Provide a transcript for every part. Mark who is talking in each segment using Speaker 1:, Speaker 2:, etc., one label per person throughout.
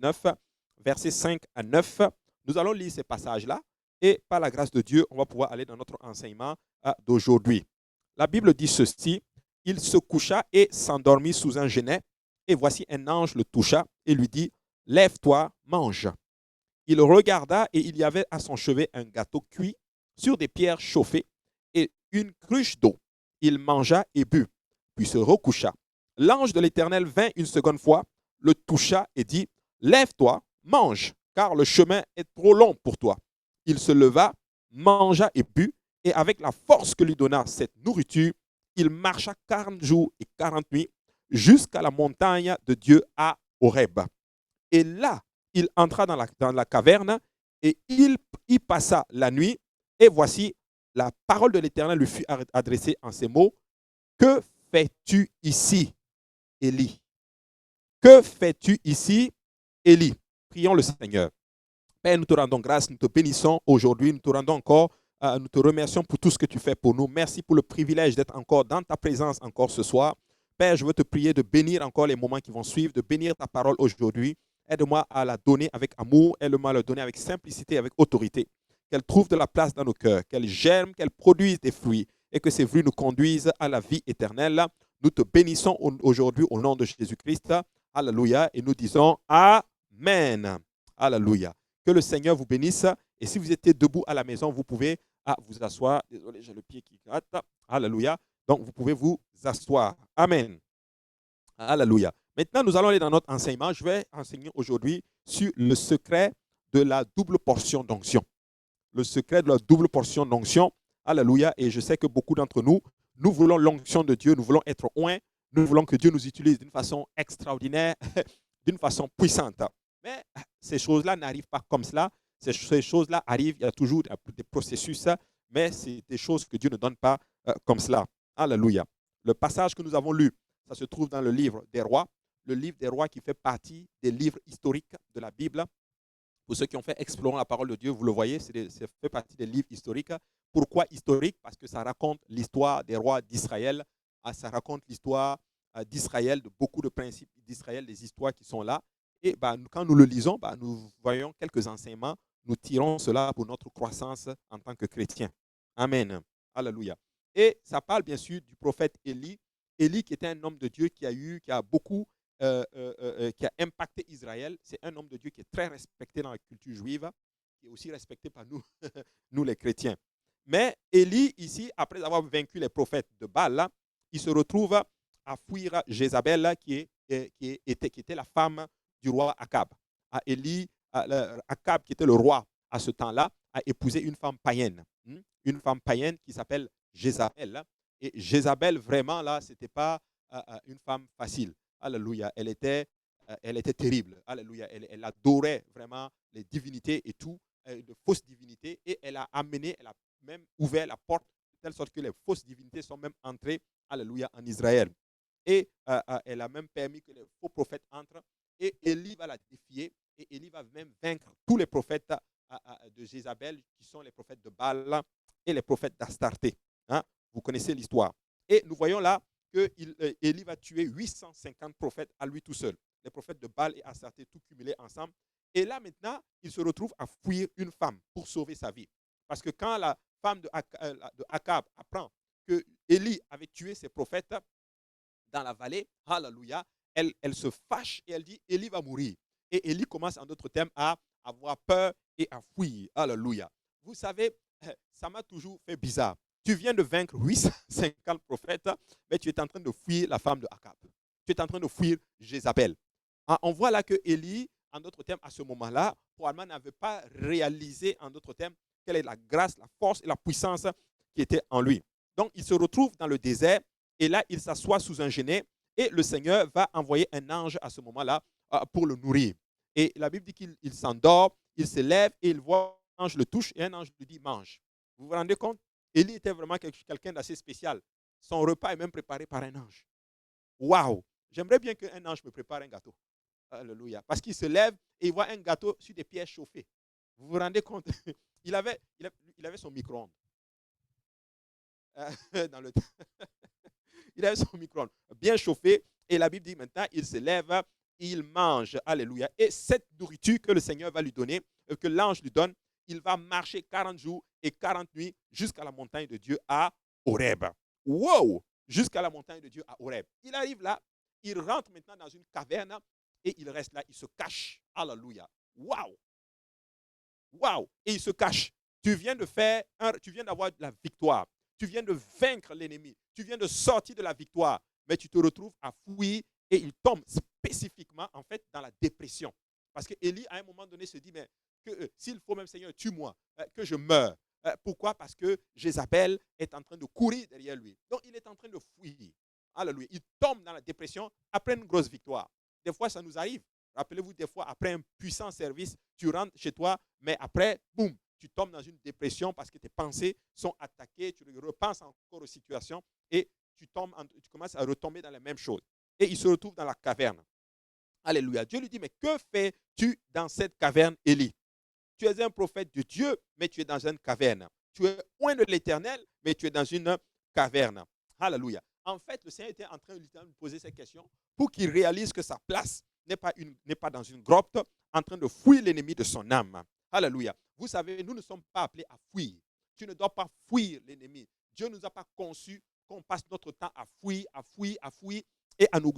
Speaker 1: 9, versets 5 à 9. Nous allons lire ces passages-là et par la grâce de Dieu, on va pouvoir aller dans notre enseignement d'aujourd'hui. La Bible dit ceci, « Il se coucha et s'endormit sous un genêt, et voici un ange le toucha et lui dit, « Lève-toi, mange. » Il regarda et il y avait à son chevet un gâteau cuit sur des pierres chauffées et une cruche d'eau. Il mangea et but, puis se recoucha. L'ange de l'Éternel vint une seconde fois, le toucha et dit, « Lève-toi, mange, car le chemin est trop long pour toi. » Il se leva, mangea et but, et avec la force que lui donna cette nourriture, il marcha 40 jours et 40 nuits jusqu'à la montagne de Dieu à Horeb. Et là, il entra dans la caverne et il y passa la nuit. Et voici, la parole de l'Éternel lui fut adressée en ces mots. Que fais-tu ici, Élie? Que fais-tu ici, Élie? Prions le Seigneur. Père, nous te rendons grâce, nous te bénissons aujourd'hui, nous te rendons encore, nous te remercions pour tout ce que tu fais pour nous. Merci pour le privilège d'être encore dans ta présence encore ce soir. Père, je veux te prier de bénir encore les moments qui vont suivre, de bénir ta parole aujourd'hui. Aide-moi à la donner avec amour, aide-moi à la donner avec simplicité, avec autorité. Qu'elle trouve de la place dans nos cœurs, qu'elle germe, qu'elle produise des fruits et que ces fruits nous conduisent à la vie éternelle. Nous te bénissons aujourd'hui au nom de Jésus-Christ. Alléluia. Et nous disons Amen. Alléluia. Que le Seigneur vous bénisse. Et si vous étiez debout à la maison, vous pouvez vous asseoir. Désolé, j'ai le pied qui gratte. Alléluia. Donc, vous pouvez vous asseoir. Amen. Alléluia. Maintenant, nous allons aller dans notre enseignement. Je vais enseigner aujourd'hui sur le secret de la double portion d'onction. Le secret de la double portion d'onction. Alléluia. Et je sais que beaucoup d'entre nous, nous voulons l'onction de Dieu. Nous voulons être oints. Nous voulons que Dieu nous utilise d'une façon extraordinaire, d'une façon puissante. Mais ces choses-là n'arrivent pas comme cela. Ces choses-là arrivent, il y a toujours des processus, mais c'est des choses que Dieu ne donne pas comme cela. Alléluia. Le passage que nous avons lu, ça se trouve dans le livre des rois. Le livre des rois qui fait partie des livres historiques de la Bible. Pour ceux qui ont fait explorer la parole de Dieu, vous le voyez, ça fait partie des livres historiques. Pourquoi historique? Parce que ça raconte l'histoire des rois d'Israël. Ça raconte l'histoire d'Israël, de beaucoup de principes d'Israël, des histoires qui sont là. Et quand nous le lisons, nous voyons quelques enseignements. Nous tirons cela pour notre croissance en tant que chrétiens. Amen. Alléluia. Et ça parle bien sûr du prophète Élie. Élie qui était un homme de Dieu qui a beaucoup qui a impacté Israël. C'est un homme de Dieu qui est très respecté dans la culture juive, qui est aussi respecté par nous, nous les chrétiens. Mais Élie, ici, après avoir vaincu les prophètes de Baal, il se retrouve à fuir Jézabel, qui était la femme du roi Akab. Élie, Akab, qui était le roi à ce temps-là, a épousé une femme païenne. Une femme païenne qui s'appelle Jézabel. Et Jézabel, vraiment, là, ce n'était pas une femme facile. Alléluia. Elle était terrible. Alléluia. Elle adorait vraiment les divinités et tout, de fausses divinités. Et elle a même ouvert la porte de telle sorte que les fausses divinités sont même entrées, alléluia, en Israël. Et elle a même permis que les faux prophètes entrent. Et Élie va la défier. Et Élie va même vaincre tous les prophètes de Jézabel, qui sont les prophètes de Baal et les prophètes d'Astarté. Hein? Vous connaissez l'histoire. Et nous voyons là qu'Élie va tuer 850 prophètes à lui tout seul. Les prophètes de Baal et Astarté, tout cumulés ensemble. Et là, maintenant, il se retrouve à fuir une femme pour sauver sa vie. Parce que quand la femme de Akab apprend que Élie avait tué ses prophètes dans la vallée, alléluia, elle se fâche et elle dit, Élie va mourir. Et Élie commence, en d'autres termes, à avoir peur et à fuir. Alléluia. Vous savez, ça m'a toujours fait bizarre. Tu viens de vaincre 850 prophètes, mais tu es en train de fuir la femme de Akab. Tu es en train de fuir Jézabel. On voit là que Élie, en d'autres termes, à ce moment-là, probablement n'avait pas réalisé, en d'autres termes, quelle est la grâce, la force et la puissance qui était en lui. Donc, il se retrouve dans le désert et là, il s'assoit sous un genêt et le Seigneur va envoyer un ange à ce moment-là pour le nourrir. Et la Bible dit qu'il s'endort, il se lève et il voit un ange le touche et un ange lui dit mange. Vous vous rendez compte? Élie était vraiment quelqu'un d'assez spécial. Son repas est même préparé par un ange. Waouh! J'aimerais bien qu'un ange me prépare un gâteau. Alléluia. Parce qu'il se lève et il voit un gâteau sur des pierres chauffées. Vous vous rendez compte? il avait son micro-ondes. Dans le il avait son micro-ondes bien chauffé. Et la Bible dit maintenant, il se lève il mange, alléluia. Et cette nourriture que le Seigneur va lui donner, que l'ange lui donne, il va marcher 40 jours et 40 nuits jusqu'à la montagne de Dieu à Horeb. Wow! Jusqu'à la montagne de Dieu à Horeb. Il arrive là, il rentre maintenant dans une caverne et il reste là, il se cache. Alléluia. Wow! Wow! Et il se cache. Tu viens d'avoir la victoire. Tu viens de vaincre l'ennemi. Tu viens de sortir de la victoire. Mais tu te retrouves à fuir et il tombe spécifiquement, en fait, dans la dépression. Parce que Élie, à un moment donné, se dit, mais s'il faut même, Seigneur, tue-moi, que je meure. Pourquoi? Parce que Jézabel est en train de courir derrière lui. Donc, il est en train de fuir. Alléluia. Il tombe dans la dépression après une grosse victoire. Des fois, ça nous arrive. Rappelez-vous, des fois, après un puissant service, tu rentres chez toi, mais après, boum, tu tombes dans une dépression parce que tes pensées sont attaquées, tu repenses encore aux situations et tu commences à retomber dans les mêmes choses. Et il se retrouve dans la caverne. Alléluia. Dieu lui dit, mais que fais-tu dans cette caverne, Élie? Tu es un prophète de Dieu, mais tu es dans une caverne. Tu es loin de l'Éternel, mais tu es dans une caverne. Alléluia. En fait, le Seigneur était en train de lui poser cette question pour qu'il réalise que sa place n'est pas dans une grotte, en train de fuir l'ennemi de son âme. Alléluia. Vous savez, nous ne sommes pas appelés à fuir. Tu ne dois pas fuir l'ennemi. Dieu ne nous a pas conçus qu'on passe notre temps à fuir et à nous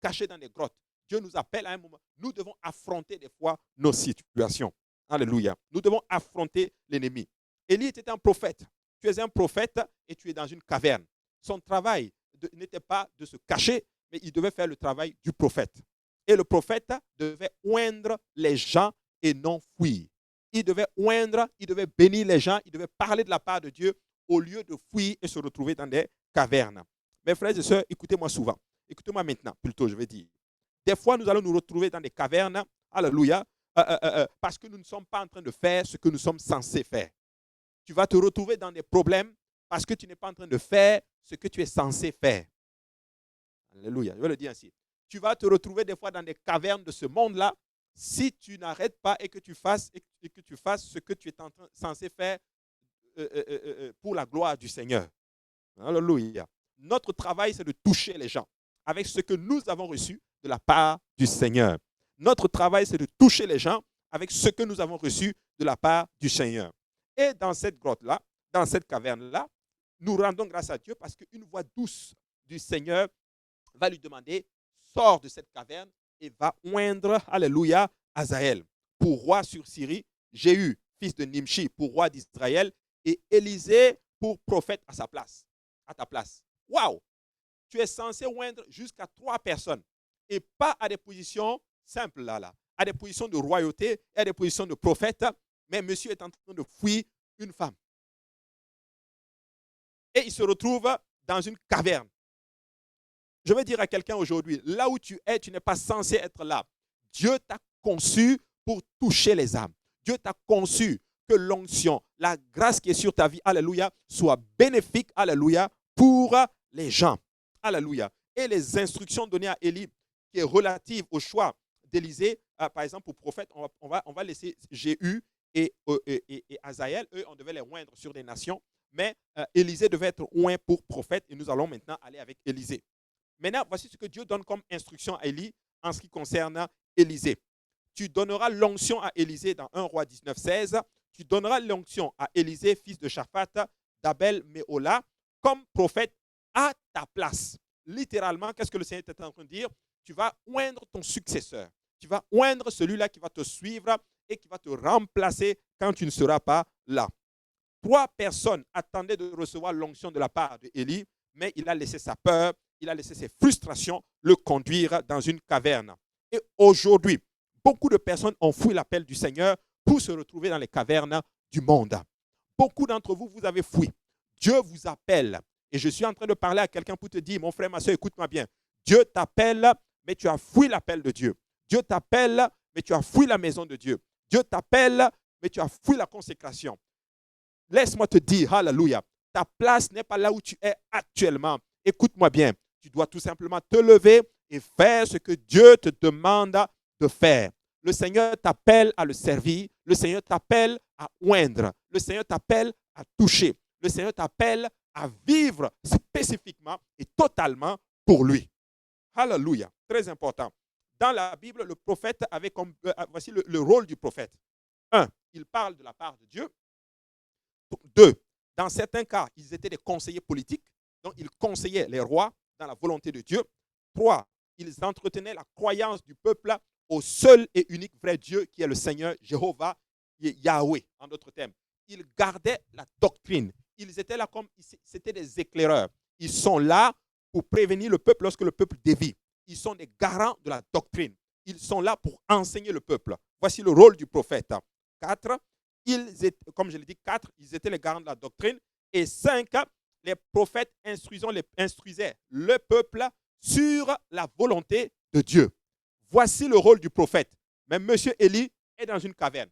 Speaker 1: cacher dans des grottes. Dieu nous appelle à un moment. Nous devons affronter des fois nos situations. Alléluia. Nous devons affronter l'ennemi. Élie était un prophète. Tu es un prophète et tu es dans une caverne. Son travail n'était pas de se cacher, mais il devait faire le travail du prophète. Et le prophète devait oindre les gens et non fuir. Il devait oindre, il devait bénir les gens, il devait parler de la part de Dieu au lieu de fuir et se retrouver dans des cavernes. Mes frères et sœurs, écoutez-moi souvent. Écoutez-moi maintenant, plutôt, je vais dire. Des fois, nous allons nous retrouver dans des cavernes, alléluia, parce que nous ne sommes pas en train de faire ce que nous sommes censés faire. Tu vas te retrouver dans des problèmes parce que tu n'es pas en train de faire ce que tu es censé faire. Alléluia, je vais le dire ainsi. Tu vas te retrouver des fois dans des cavernes de ce monde-là si tu n'arrêtes pas et que tu fasses ce que tu es censé faire pour la gloire du Seigneur. Alléluia. Notre travail, c'est de toucher les gens avec ce que nous avons reçu de la part du Seigneur. Notre travail, c'est de toucher les gens avec ce que nous avons reçu de la part du Seigneur. Et dans cette grotte-là, dans cette caverne-là, nous rendons grâce à Dieu parce qu'une voix douce du Seigneur va lui demander, sors de cette caverne et va oindre, alléluia, Hazaël pour roi sur Syrie, Jéhu, fils de Nimshi, pour roi d'Israël, et Élisée pour prophète à sa place, à ta place. Waouh! Tu es censé oindre jusqu'à 3 personnes et pas à des positions simples là, à des positions de royauté et à des positions de prophète, mais monsieur est en train de fuir une femme. Et il se retrouve dans une caverne. Je veux dire à quelqu'un aujourd'hui, là où tu es, tu n'es pas censé être là. Dieu t'a conçu pour toucher les âmes. Dieu t'a conçu que l'onction, la grâce qui est sur ta vie, alléluia, soit bénéfique, alléluia, pour les gens. Alléluia. Et les instructions données à Élie, qui est relative au choix d'Élisée, par exemple, pour prophète, on va laisser Jéhu et Hazaël, eux, on devait les oindre sur des nations, mais Élisée devait être oint pour prophète, et nous allons maintenant aller avec Élisée. Maintenant, voici ce que Dieu donne comme instruction à Élie en ce qui concerne Élisée. Tu donneras l'onction à Élisée dans 1 Roi 19, 16. Tu donneras l'onction à Élisée, fils de Shaphat, d'Abel-Méhola, comme prophète à ta place. Littéralement, qu'est-ce que le Seigneur est en train de dire? Tu vas oindre ton successeur. Tu vas oindre celui-là qui va te suivre et qui va te remplacer quand tu ne seras pas là. 3 personnes attendaient de recevoir l'onction de la part d'Élie, mais il a laissé sa peur, il a laissé ses frustrations le conduire dans une caverne. Et aujourd'hui, beaucoup de personnes ont fui l'appel du Seigneur pour se retrouver dans les cavernes du monde. Beaucoup d'entre vous, vous avez fui. Dieu vous appelle. Et je suis en train de parler à quelqu'un pour te dire, mon frère, ma soeur, écoute-moi bien. Dieu t'appelle, mais tu as fui l'appel de Dieu. Dieu t'appelle, mais tu as fui la maison de Dieu. Dieu t'appelle, mais tu as fui la consécration. Laisse-moi te dire, alléluia, ta place n'est pas là où tu es actuellement. Écoute-moi bien, tu dois tout simplement te lever et faire ce que Dieu te demande de faire. Le Seigneur t'appelle à le servir. Le Seigneur t'appelle à oindre. Le Seigneur t'appelle à toucher. Le Seigneur t'appelle à vivre spécifiquement et totalement pour lui. Alléluia. Très important. dans la Bible, le prophète avait comme, voici le rôle du prophète. 1, il parle de la part de Dieu. 2, dans certains cas, ils étaient des conseillers politiques, donc ils conseillaient les rois dans la volonté de Dieu. 3, ils entretenaient la croyance du peuple au seul et unique vrai Dieu qui est le Seigneur Jéhovah, Yahweh, en d'autres termes. Ils gardaient la doctrine. Ils étaient là comme, c'était des éclaireurs. Ils sont là pour prévenir le peuple lorsque le peuple dévie. Ils sont des garants de la doctrine. Ils sont là pour enseigner le peuple. Voici le rôle du prophète. 4, comme je l'ai dit, 4, ils étaient les garants de la doctrine. Et 5, les prophètes instruisaient le peuple sur la volonté de Dieu. Voici le rôle du prophète. Mais M. Élie est dans une caverne.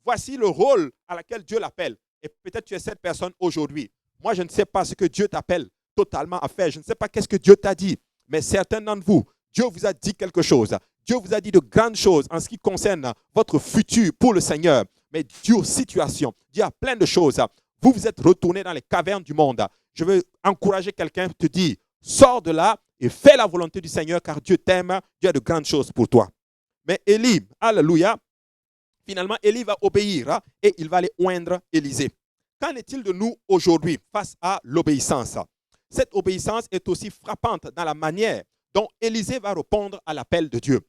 Speaker 1: Voici le rôle à laquelle Dieu l'appelle. Et peut-être tu es cette personne aujourd'hui. Moi, je ne sais pas ce que Dieu t'appelle totalement à faire. Je ne sais pas qu'est-ce que Dieu t'a dit. Mais certains d'entre vous, Dieu vous a dit quelque chose. Dieu vous a dit de grandes choses en ce qui concerne votre futur pour le Seigneur. Mais Dieu, situation, Dieu a plein de choses. Vous vous êtes retourné dans les cavernes du monde. Je veux encourager quelqu'un, te dire, sors de là et fais la volonté du Seigneur car Dieu t'aime. Dieu a de grandes choses pour toi. Mais Élie, alléluia, finalement, Élie va obéir et il va aller oindre Élisée. Qu'en est-il de nous aujourd'hui face à l'obéissance? Cette obéissance est aussi frappante dans la manière dont Élisée va répondre à l'appel de Dieu.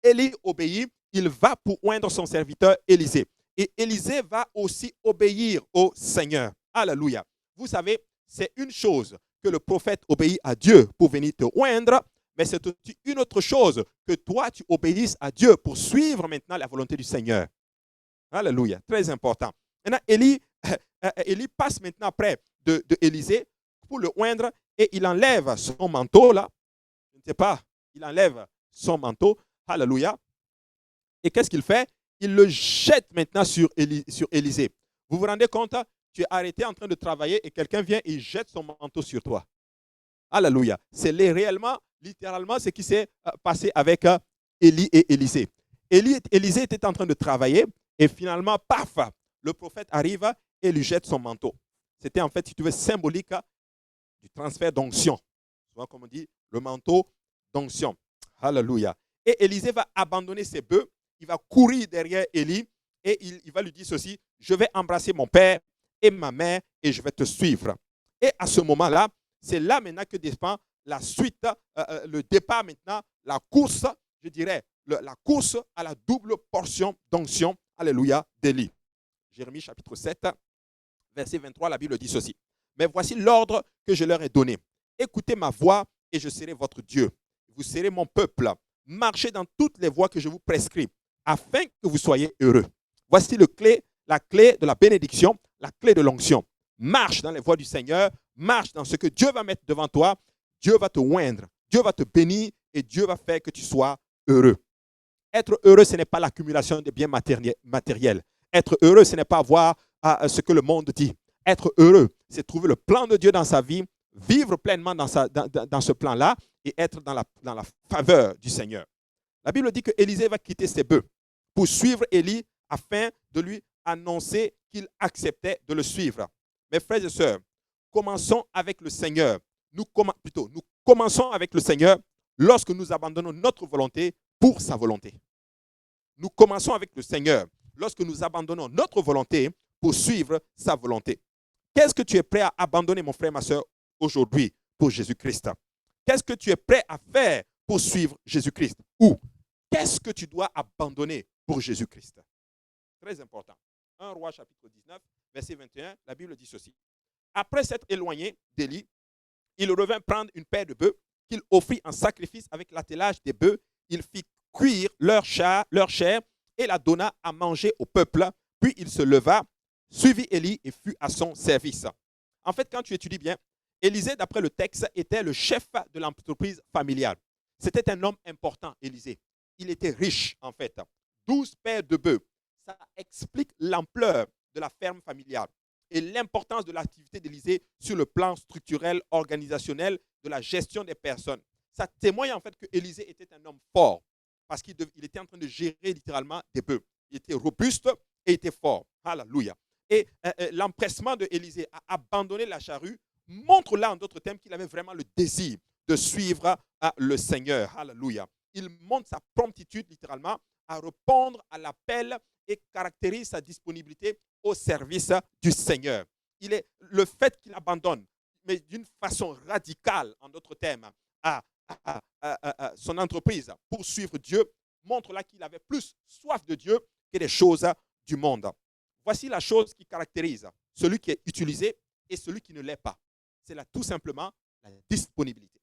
Speaker 1: Élie obéit, il va pour oindre son serviteur Élisée. Et Élisée va aussi obéir au Seigneur. Alléluia. Vous savez, c'est une chose que le prophète obéit à Dieu pour venir te oindre, mais c'est aussi une autre chose que toi, tu obéisses à Dieu pour suivre maintenant la volonté du Seigneur. Alléluia. Très important. Maintenant, Élie passe maintenant près de Élisée pour le oindre et il enlève son manteau là. Je ne sais pas, il enlève son manteau. Alléluia. Et qu'est-ce qu'il fait? Il le jette maintenant sur Élisée. Vous vous rendez compte? Tu es arrêté en train de travailler et quelqu'un vient et jette son manteau sur toi. Alléluia. C'est réellement, littéralement, ce qui s'est passé avec Élie et Élisée. Élisée était en train de travailler et finalement, paf, le prophète arrive et lui jette son manteau. C'était en fait, si tu veux, symbolique du transfert d'onction. Souvent, comme on dit, le manteau d'onction. Alléluia. Et Élisée va abandonner ses bœufs. Il va courir derrière Élie et il va lui dire ceci: je vais embrasser mon père et ma mère et je vais te suivre. Et à ce moment-là, c'est là maintenant que dépend la suite, le départ maintenant, la course, je dirais, la course à la double portion d'onction, alléluia, d'Élie. Jérémie chapitre 7, verset 23, la Bible dit ceci: mais voici l'ordre que je leur ai donné. Écoutez ma voix et je serai votre Dieu. Vous serez mon peuple. Marchez dans toutes les voies que je vous prescris, afin que vous soyez heureux. Voici la clé de la bénédiction, la clé de l'onction. Marche dans les voies du Seigneur, marche dans ce que Dieu va mettre devant toi. Dieu va te oindre, Dieu va te bénir et Dieu va faire que tu sois heureux. Être heureux, ce n'est pas l'accumulation de biens matériels. Être heureux, ce n'est pas voir ce que le monde dit. Être heureux, c'est trouver le plan de Dieu dans sa vie, vivre pleinement dans ce plan-là et être dans la faveur du Seigneur. La Bible dit que Élisée va quitter ses bœufs pour suivre Élie afin de lui annoncer qu'il acceptait de le suivre. Mes frères et sœurs, commençons avec le Seigneur. Nous commençons avec le Seigneur lorsque nous abandonnons notre volonté pour sa volonté. Nous commençons avec le Seigneur lorsque nous abandonnons notre volonté pour suivre sa volonté. Qu'est-ce que tu es prêt à abandonner, mon frère, ma soeur, aujourd'hui pour Jésus-Christ? Qu'est-ce que tu es prêt à faire pour suivre Jésus-Christ? Ou qu'est-ce que tu dois abandonner pour Jésus-Christ? Très important. 1 Roi chapitre 19, verset 21, la Bible dit ceci: après s'être éloigné d'Élie, il revint prendre une paire de bœufs qu'il offrit en sacrifice avec l'attelage des bœufs. Il fit cuire leur chair et la donna à manger au peuple. Puis il se leva, suivit Élie et fut à son service. En fait, quand tu étudies bien, Élisée, d'après le texte, était le chef de l'entreprise familiale. C'était un homme important, Élisée. Il était riche, en fait. 12 paires de bœufs. Ça explique l'ampleur de la ferme familiale et l'importance de l'activité d'Élisée sur le plan structurel, organisationnel, de la gestion des personnes. Ça témoigne en fait que Élisée était un homme fort parce qu'il était en train de gérer littéralement des bœufs. Il était robuste et était fort. Alléluia. Et l'empressement de Élisée à abandonner la charrue montre là, en d'autres termes, qu'il avait vraiment le désir de suivre le Seigneur. Alléluia. Il montre sa promptitude, littéralement, à répondre à l'appel et caractérise sa disponibilité au service du Seigneur. Il est le fait qu'il abandonne, mais d'une façon radicale, en d'autres termes, son entreprise pour suivre Dieu, montre là qu'il avait plus soif de Dieu que des choses du monde. Voici la chose qui caractérise celui qui est utilisé et celui qui ne l'est pas. C'est là tout simplement la disponibilité.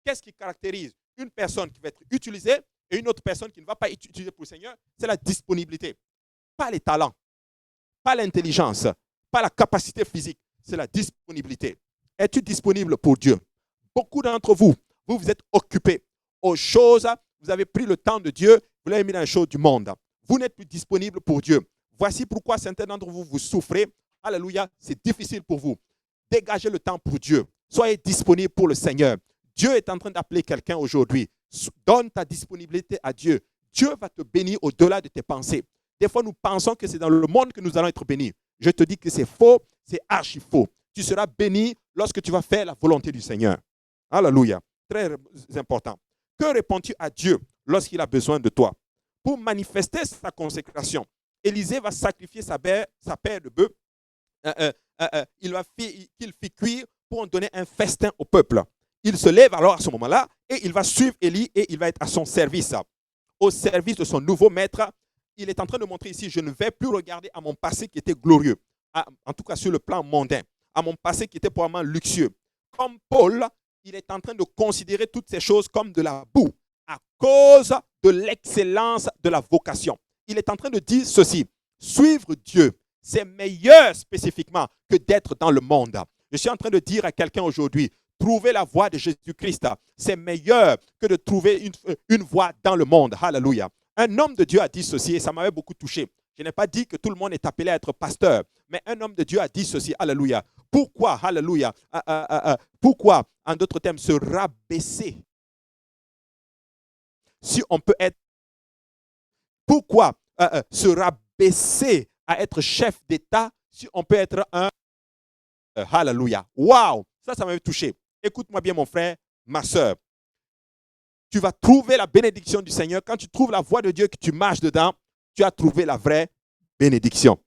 Speaker 1: Qu'est-ce qui caractérise une personne qui va être utilisée et une autre personne qui ne va pas être utilisée pour le Seigneur? C'est la disponibilité. Pas les talents, pas l'intelligence, pas la capacité physique, c'est la disponibilité. Es-tu disponible pour Dieu? Beaucoup d'entre vous, vous êtes occupés aux choses, vous avez pris le temps de Dieu, vous l'avez mis dans les choses du monde. Vous n'êtes plus disponible pour Dieu. Voici pourquoi certains d'entre vous, vous souffrez. Alléluia, c'est difficile pour vous. Dégagez le temps pour Dieu. Soyez disponible pour le Seigneur. Dieu est en train d'appeler quelqu'un aujourd'hui. Donne ta disponibilité à Dieu. Dieu va te bénir au-delà de tes pensées. Des fois, nous pensons que c'est dans le monde que nous allons être bénis. Je te dis que c'est faux, c'est archi faux. Tu seras béni lorsque tu vas faire la volonté du Seigneur. Alléluia. Très important. Que réponds-tu à Dieu lorsqu'il a besoin de toi? Pour manifester sa consécration, Élisée va sacrifier sa paire de bœufs qu'il fit cuire pour en donner un festin au peuple. Il se lève alors à ce moment-là et il va suivre Élie et il va être à son service. Au service de son nouveau maître, il est en train de montrer ici, je ne vais plus regarder à mon passé qui était glorieux, en tout cas sur le plan mondain, à mon passé qui était probablement luxueux. Comme Paul, il est en train de considérer toutes ces choses comme de la boue à cause de l'excellence de la vocation. Il est en train de dire ceci, suivre Dieu, c'est meilleur spécifiquement que d'être dans le monde. Je suis en train de dire à quelqu'un aujourd'hui, trouver la voie de Jésus-Christ, c'est meilleur que de trouver une voie dans le monde. Alléluia. Un homme de Dieu a dit ceci et ça m'avait beaucoup touché. Je n'ai pas dit que tout le monde est appelé à être pasteur, mais un homme de Dieu a dit ceci. Alléluia. Pourquoi, alléluia, pourquoi, en d'autres termes, se rabaisser? Si on peut être, pourquoi se rabaisser à être chef d'État si on peut être un alléluia. Waouh, ça m'avait touché. Écoute-moi bien, mon frère, ma soeur. Tu vas trouver la bénédiction du Seigneur. Quand tu trouves la voie de Dieu, que tu marches dedans, tu as trouvé la vraie bénédiction.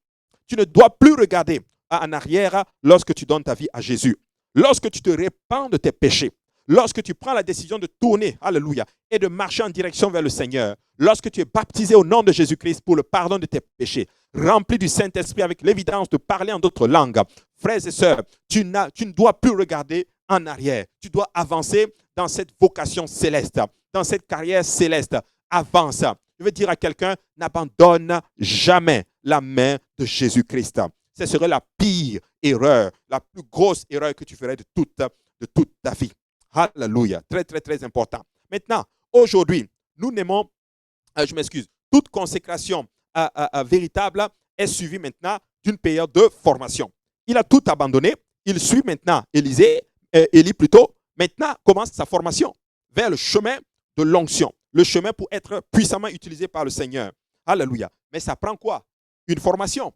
Speaker 1: Tu ne dois plus regarder en arrière lorsque tu donnes ta vie à Jésus. Lorsque tu te répands de tes péchés, lorsque tu prends la décision de tourner, alléluia, et de marcher en direction vers le Seigneur, lorsque tu es baptisé au nom de Jésus-Christ pour le pardon de tes péchés, rempli du Saint-Esprit avec l'évidence de parler en d'autres langues, frères et sœurs, tu ne dois plus regarder en arrière. Tu dois avancer dans cette vocation céleste, dans cette carrière céleste. Avance. Je veux dire à quelqu'un, n'abandonne jamais la main de Jésus-Christ. Ce serait la pire erreur, la plus grosse erreur que tu ferais de toute ta vie. Alléluia. Très, très, très important. Maintenant, aujourd'hui, nous n'aimons, toute consécration véritable est suivie maintenant d'une période de formation. Il a tout abandonné. Il suit maintenant Élie plutôt. Maintenant commence sa formation vers le chemin de l'onction. Le chemin pour être puissamment utilisé par le Seigneur. Alléluia. Mais ça prend quoi? Une formation.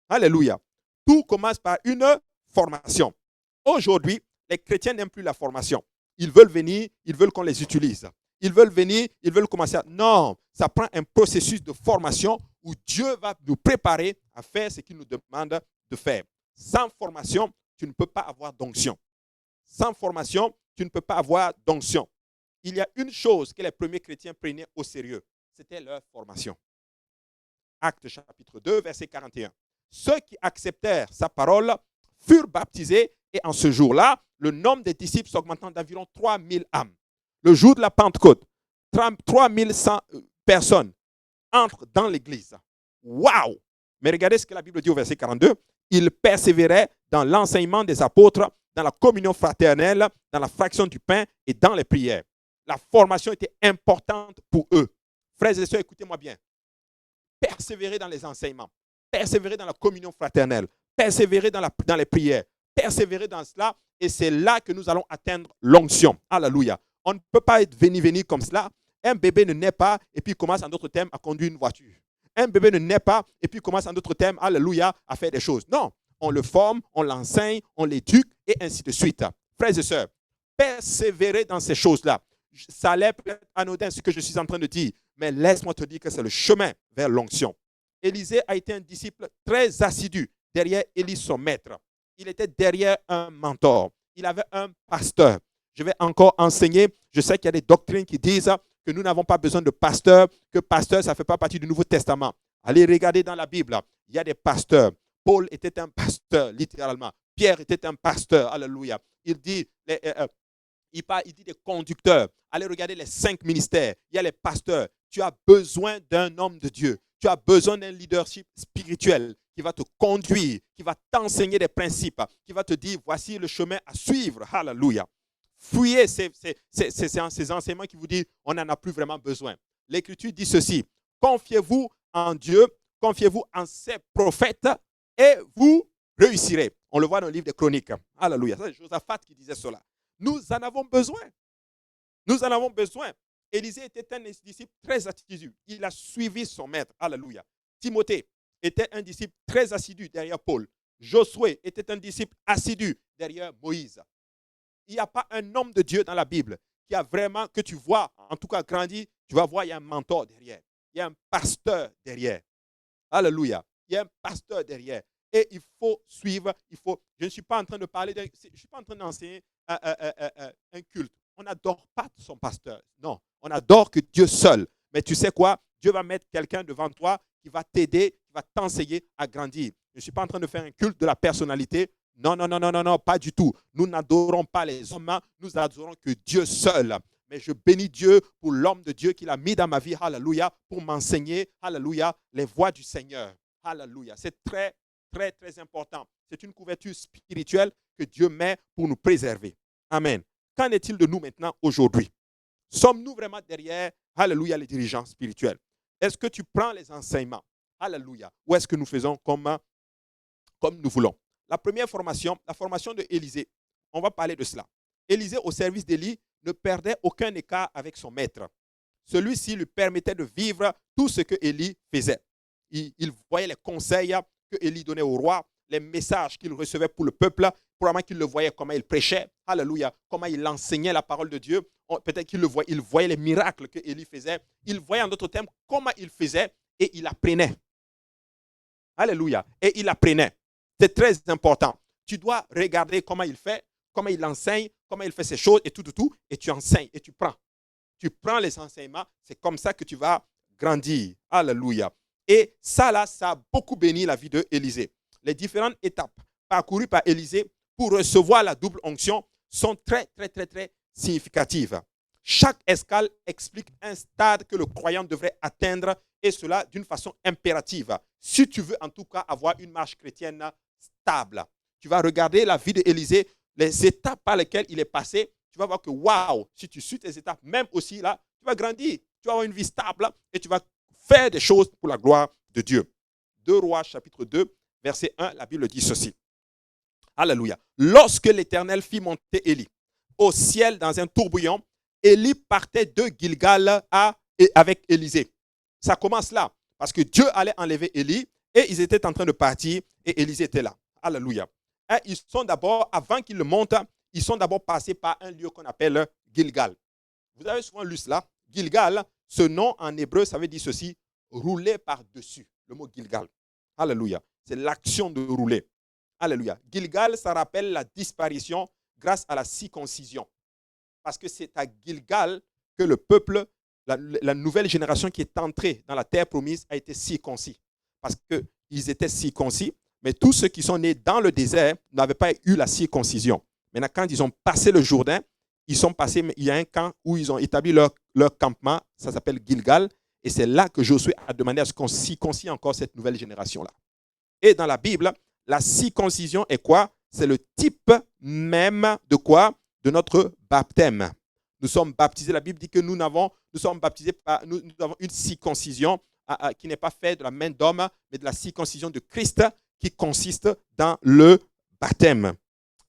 Speaker 1: Alléluia. Tout commence par une formation. Aujourd'hui, les chrétiens n'aiment plus la formation. Ils veulent venir, ils veulent qu'on les utilise. Ils veulent venir, ils veulent commencer à... Non, ça prend un processus de formation où Dieu va nous préparer à faire ce qu'il nous demande de faire. Sans formation, tu ne peux pas avoir d'onction. Sans formation, tu ne peux pas avoir d'onction. Il y a une chose que les premiers chrétiens prenaient au sérieux, c'était leur formation. Actes chapitre 2, verset 41. Ceux qui acceptèrent sa parole furent baptisés et en ce jour-là, le nombre des disciples s'augmentant d'environ 3000 âmes. Le jour de la Pentecôte, 3100 personnes entrent dans l'église. Waouh! Mais regardez ce que la Bible dit au verset 42. Ils persévéraient dans l'enseignement des apôtres, dans la communion fraternelle, dans la fraction du pain et dans les prières. La formation était importante pour eux. Frères et sœurs, écoutez-moi bien. Persévérer dans les enseignements, persévérer dans la communion fraternelle, persévérer dans les prières, persévérer dans cela, et c'est là que nous allons atteindre l'onction. Alléluia. On ne peut pas être venu comme cela. Un bébé ne naît pas et puis commence en d'autres termes à conduire une voiture. Un bébé ne naît pas et puis commence en d'autres termes, alléluia, à faire des choses. Non, on le forme, on l'enseigne, on l'éduque et ainsi de suite. Frères et sœurs, persévérer dans ces choses-là. Ça a l'air peut-être anodin ce que je suis en train de dire, mais laisse-moi te dire que c'est le chemin vers l'onction. Élisée a été un disciple très assidu derrière Élie, son maître. Il était derrière un mentor. Il avait un pasteur. Je vais encore enseigner. Je sais qu'il y a des doctrines qui disent que nous n'avons pas besoin de pasteur, que pasteur, ça ne fait pas partie du Nouveau Testament. Allez regarder dans la Bible. Il y a des pasteurs. Paul était un pasteur, littéralement. Pierre était un pasteur. Alléluia. Il dit des conducteurs. Allez regarder les 5 ministères. Il y a les pasteurs. Tu as besoin d'un homme de Dieu. Tu as besoin d'un leadership spirituel qui va te conduire, qui va t'enseigner des principes, qui va te dire, voici le chemin à suivre. Alléluia. Fuyez ces enseignements qui vous disent, on n'en a plus vraiment besoin. L'Écriture dit ceci, confiez-vous en Dieu, confiez-vous en ses prophètes et vous réussirez. On le voit dans le livre des Chroniques. Alléluia. C'est Josaphat qui disait cela. Nous en avons besoin. Nous en avons besoin. Élisée était un disciple très assidu. Il a suivi son maître. Alléluia. Timothée était un disciple très assidu derrière Paul. Josué était un disciple assidu derrière Moïse. Il n'y a pas un homme de Dieu dans la Bible qui a vraiment, que tu vois, en tout cas grandi, tu vas voir, il y a un mentor derrière. Il y a un pasteur derrière. Alléluia. Il y a un pasteur derrière. Et il faut suivre, je ne suis pas en train de parler, je ne suis pas en train d'enseigner un culte. On n'adore pas son pasteur. Non, on adore que Dieu seul. Mais tu sais quoi? Dieu va mettre quelqu'un devant toi qui va t'aider, qui va t'enseigner à grandir. Je ne suis pas en train de faire un culte de la personnalité. Non, non, non, non, non, non, pas du tout. Nous n'adorons pas les hommes, nous adorons que Dieu seul. Mais je bénis Dieu pour l'homme de Dieu qu'il a mis dans ma vie, alléluia, pour m'enseigner, alléluia, les voies du Seigneur. Alléluia. C'est très, très, très important. C'est une couverture spirituelle que Dieu met pour nous préserver. Amen. Qu'en est-il de nous maintenant, aujourd'hui? Sommes-nous vraiment derrière, alléluia, les dirigeants spirituels? Est-ce que tu prends les enseignements? Alléluia. Ou est-ce que nous faisons comme nous voulons? La première formation, la formation de Élisée, on va parler de cela. Élisée, au service d'Élie, ne perdait aucun écart avec son maître. Celui-ci lui permettait de vivre tout ce que Élie faisait. Il voyait les conseils que Élie donnait au roi, les messages qu'il recevait pour le peuple, probablement qu'il le voyait comment il prêchait, alléluia, comment il enseignait la parole de Dieu. Peut-être qu'il il voyait les miracles que Élie faisait. Il voyait en d'autres termes comment il faisait et il apprenait. Alléluia. Et il apprenait. C'est très important. Tu dois regarder comment il fait, comment il enseigne, comment il fait ces choses et tout, et tu enseignes et tu prends. Tu prends les enseignements, c'est comme ça que tu vas grandir. Alléluia. Et ça, là, ça a beaucoup béni la vie d'Élisée. Les différentes étapes parcourues par Élisée pour recevoir la double onction sont très, très, très, très significatives. Chaque escale explique un stade que le croyant devrait atteindre et cela d'une façon impérative. Si tu veux en tout cas avoir une marche chrétienne stable, tu vas regarder la vie d'Élisée, les étapes par lesquelles il est passé, tu vas voir que waouh, si tu suis tes étapes, même aussi là, tu vas grandir, tu vas avoir une vie stable et tu vas faire des choses pour la gloire de Dieu. 2 Rois chapitre 2, verset 1, la Bible dit ceci. Alléluia. Lorsque l'Éternel fit monter Élie au ciel dans un tourbillon, Élie partait de Gilgal avec Élisée. Ça commence là, parce que Dieu allait enlever Élie et ils étaient en train de partir et Élisée était là. Alléluia. Et ils sont d'abord, avant qu'ils le montent, ils sont d'abord passés par un lieu qu'on appelle Gilgal. Vous avez souvent lu cela. Gilgal, ce nom en hébreu, ça veut dire ceci, rouler par-dessus. Le mot Gilgal. Alléluia. C'est l'action de rouler. Alléluia. Gilgal, ça rappelle la disparition grâce à la circoncision. Parce que c'est à Gilgal que le peuple, la nouvelle génération qui est entrée dans la terre promise a été circoncis. Parce qu'ils étaient circoncis, mais tous ceux qui sont nés dans le désert n'avaient pas eu la circoncision. Maintenant, quand ils ont passé le Jourdain, ils sont passés, il y a un camp où ils ont établi leur campement, ça s'appelle Gilgal, et c'est là que Josué a demandé à ce qu'on circoncie encore cette nouvelle génération-là. Et dans la Bible, la circoncision est quoi? C'est le type même de quoi? De notre baptême. Nous sommes baptisés, la Bible dit que nous sommes baptisés nous avons une circoncision qui n'est pas faite de la main d'homme, mais de la circoncision de Christ qui consiste dans le baptême.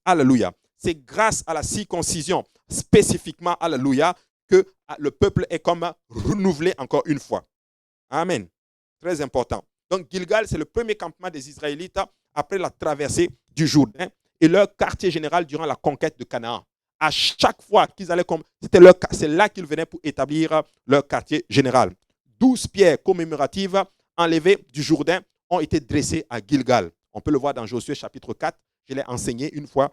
Speaker 1: Alléluia. C'est grâce à la circoncision, spécifiquement, alléluia, que le peuple est comme renouvelé encore une fois. Amen. Très important. Donc, Gilgal, c'est le premier campement des Israélites après la traversée du Jourdain et leur quartier général durant la conquête de Canaan. À chaque fois qu'ils allaient, c'est là qu'ils venaient pour établir leur quartier général. 12 pierres commémoratives enlevées du Jourdain ont été dressées à Gilgal. On peut le voir dans Josué chapitre 4. Je l'ai enseigné une fois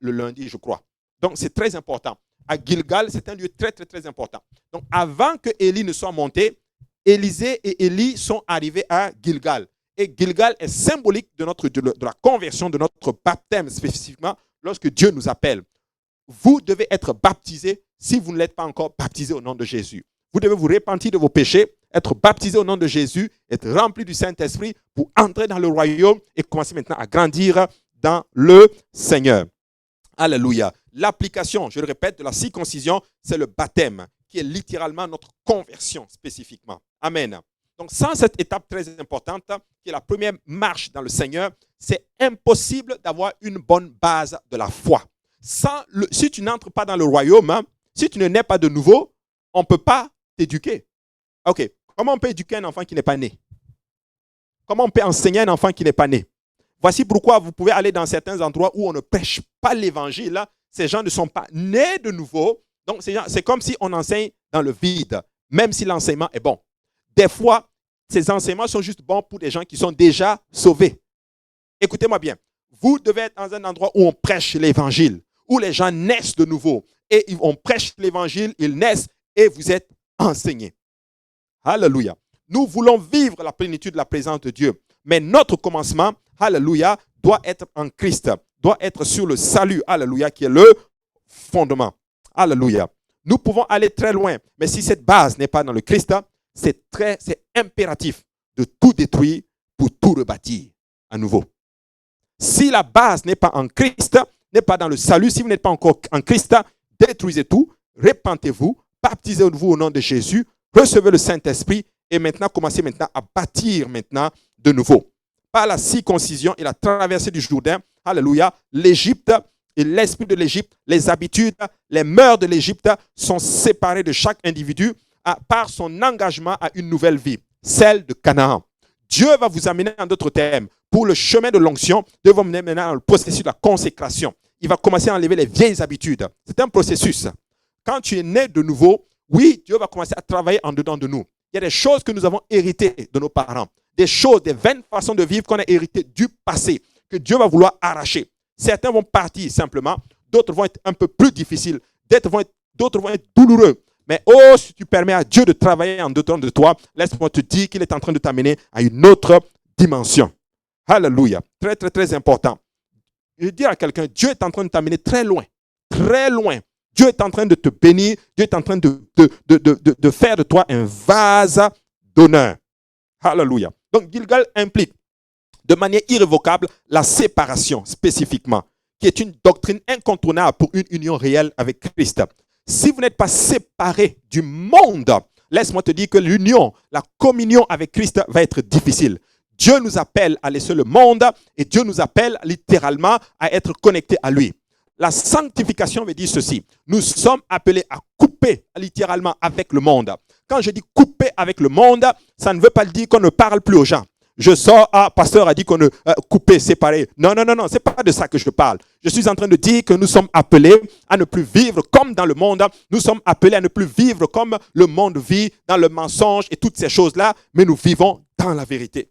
Speaker 1: le lundi, je crois. Donc, c'est très important. À Gilgal, c'est un lieu très, très, très important. Donc, avant que Élie ne soit monté, Élisée et Élie sont arrivés à Gilgal. Et Gilgal est symbolique de la conversion, de notre baptême spécifiquement, lorsque Dieu nous appelle. Vous devez être baptisé si vous ne l'êtes pas encore baptisé au nom de Jésus. Vous devez vous repentir de vos péchés, être baptisé au nom de Jésus, être rempli du Saint-Esprit pour entrer dans le royaume et commencer maintenant à grandir dans le Seigneur. Alléluia. L'application, je le répète, de la circoncision, c'est le baptême, qui est littéralement notre conversion spécifiquement. Amen. Donc, sans cette étape très importante, qui est la première marche dans le Seigneur, c'est impossible d'avoir une bonne base de la foi. Si tu n'entres pas dans le royaume, si tu ne nais pas de nouveau, on ne peut pas t'éduquer. Ok, comment on peut éduquer un enfant qui n'est pas né? Comment on peut enseigner un enfant qui n'est pas né? Voici pourquoi vous pouvez aller dans certains endroits où on ne prêche pas l'évangile. Ces gens ne sont pas nés de nouveau. Donc, c'est comme si on enseigne dans le vide, même si l'enseignement est bon. Des fois, ces enseignements sont juste bons pour des gens qui sont déjà sauvés. Écoutez-moi bien. Vous devez être dans un endroit où on prêche l'évangile, où les gens naissent de nouveau. Et on prêche l'évangile, ils naissent et vous êtes enseignés. Alléluia. Nous voulons vivre la plénitude de la présence de Dieu. Mais notre commencement, alléluia, doit être en Christ, doit être sur le salut, alléluia, qui est le fondement. Alléluia. Nous pouvons aller très loin, mais si cette base n'est pas dans le Christ, c'est impératif de tout détruire pour tout rebâtir à nouveau. Si la base n'est pas en Christ, n'est pas dans le salut, si vous n'êtes pas encore en Christ, détruisez tout, repentez-vous, baptisez-vous au nom de Jésus, recevez le Saint-Esprit et maintenant commencez maintenant à bâtir maintenant de nouveau. Par la circoncision et la traversée du Jourdain, alléluia, l'Égypte et l'esprit de l'Égypte, les habitudes, les mœurs de l'Égypte sont séparées de chaque individu par son engagement à une nouvelle vie, celle de Canaan. Dieu va vous amener en d'autres termes. Pour le chemin de l'onction, Dieu va vous amener maintenant dans le processus de la consécration. Il va commencer à enlever les vieilles habitudes. C'est un processus. Quand tu es né de nouveau, oui, Dieu va commencer à travailler en dedans de nous. Il y a des choses que nous avons héritées de nos parents. Des choses, des vaines façons de vivre qu'on a héritées du passé, que Dieu va vouloir arracher. Certains vont partir simplement, d'autres vont être un peu plus difficiles, d'autres vont être douloureux. Mais oh, si tu permets à Dieu de travailler en dedans de toi, laisse-moi te dire qu'il est en train de t'amener à une autre dimension. Alléluia. Très, très, très important. Je dis à quelqu'un, Dieu est en train de t'amener très loin. Très loin. Dieu est en train de te bénir. Dieu est en train de faire de toi un vase d'honneur. Alléluia. Donc, Gilgal implique de manière irrévocable la séparation spécifiquement, qui est une doctrine incontournable pour une union réelle avec Christ. Si vous n'êtes pas séparé du monde, laisse-moi te dire que l'union, la communion avec Christ va être difficile. Dieu nous appelle à laisser le monde et Dieu nous appelle littéralement à être connectés à lui. La sanctification veut dire ceci. Nous sommes appelés à couper littéralement avec le monde. Quand je dis couper avec le monde, ça ne veut pas dire qu'on ne parle plus aux gens. Je sors, pasteur a dit qu'on ne couper, séparer. Non, ce n'est pas de ça que je parle. Je suis en train de dire que nous sommes appelés à ne plus vivre comme dans le monde. Nous sommes appelés à ne plus vivre comme le monde vit, dans le mensonge et toutes ces choses-là, mais nous vivons dans la vérité.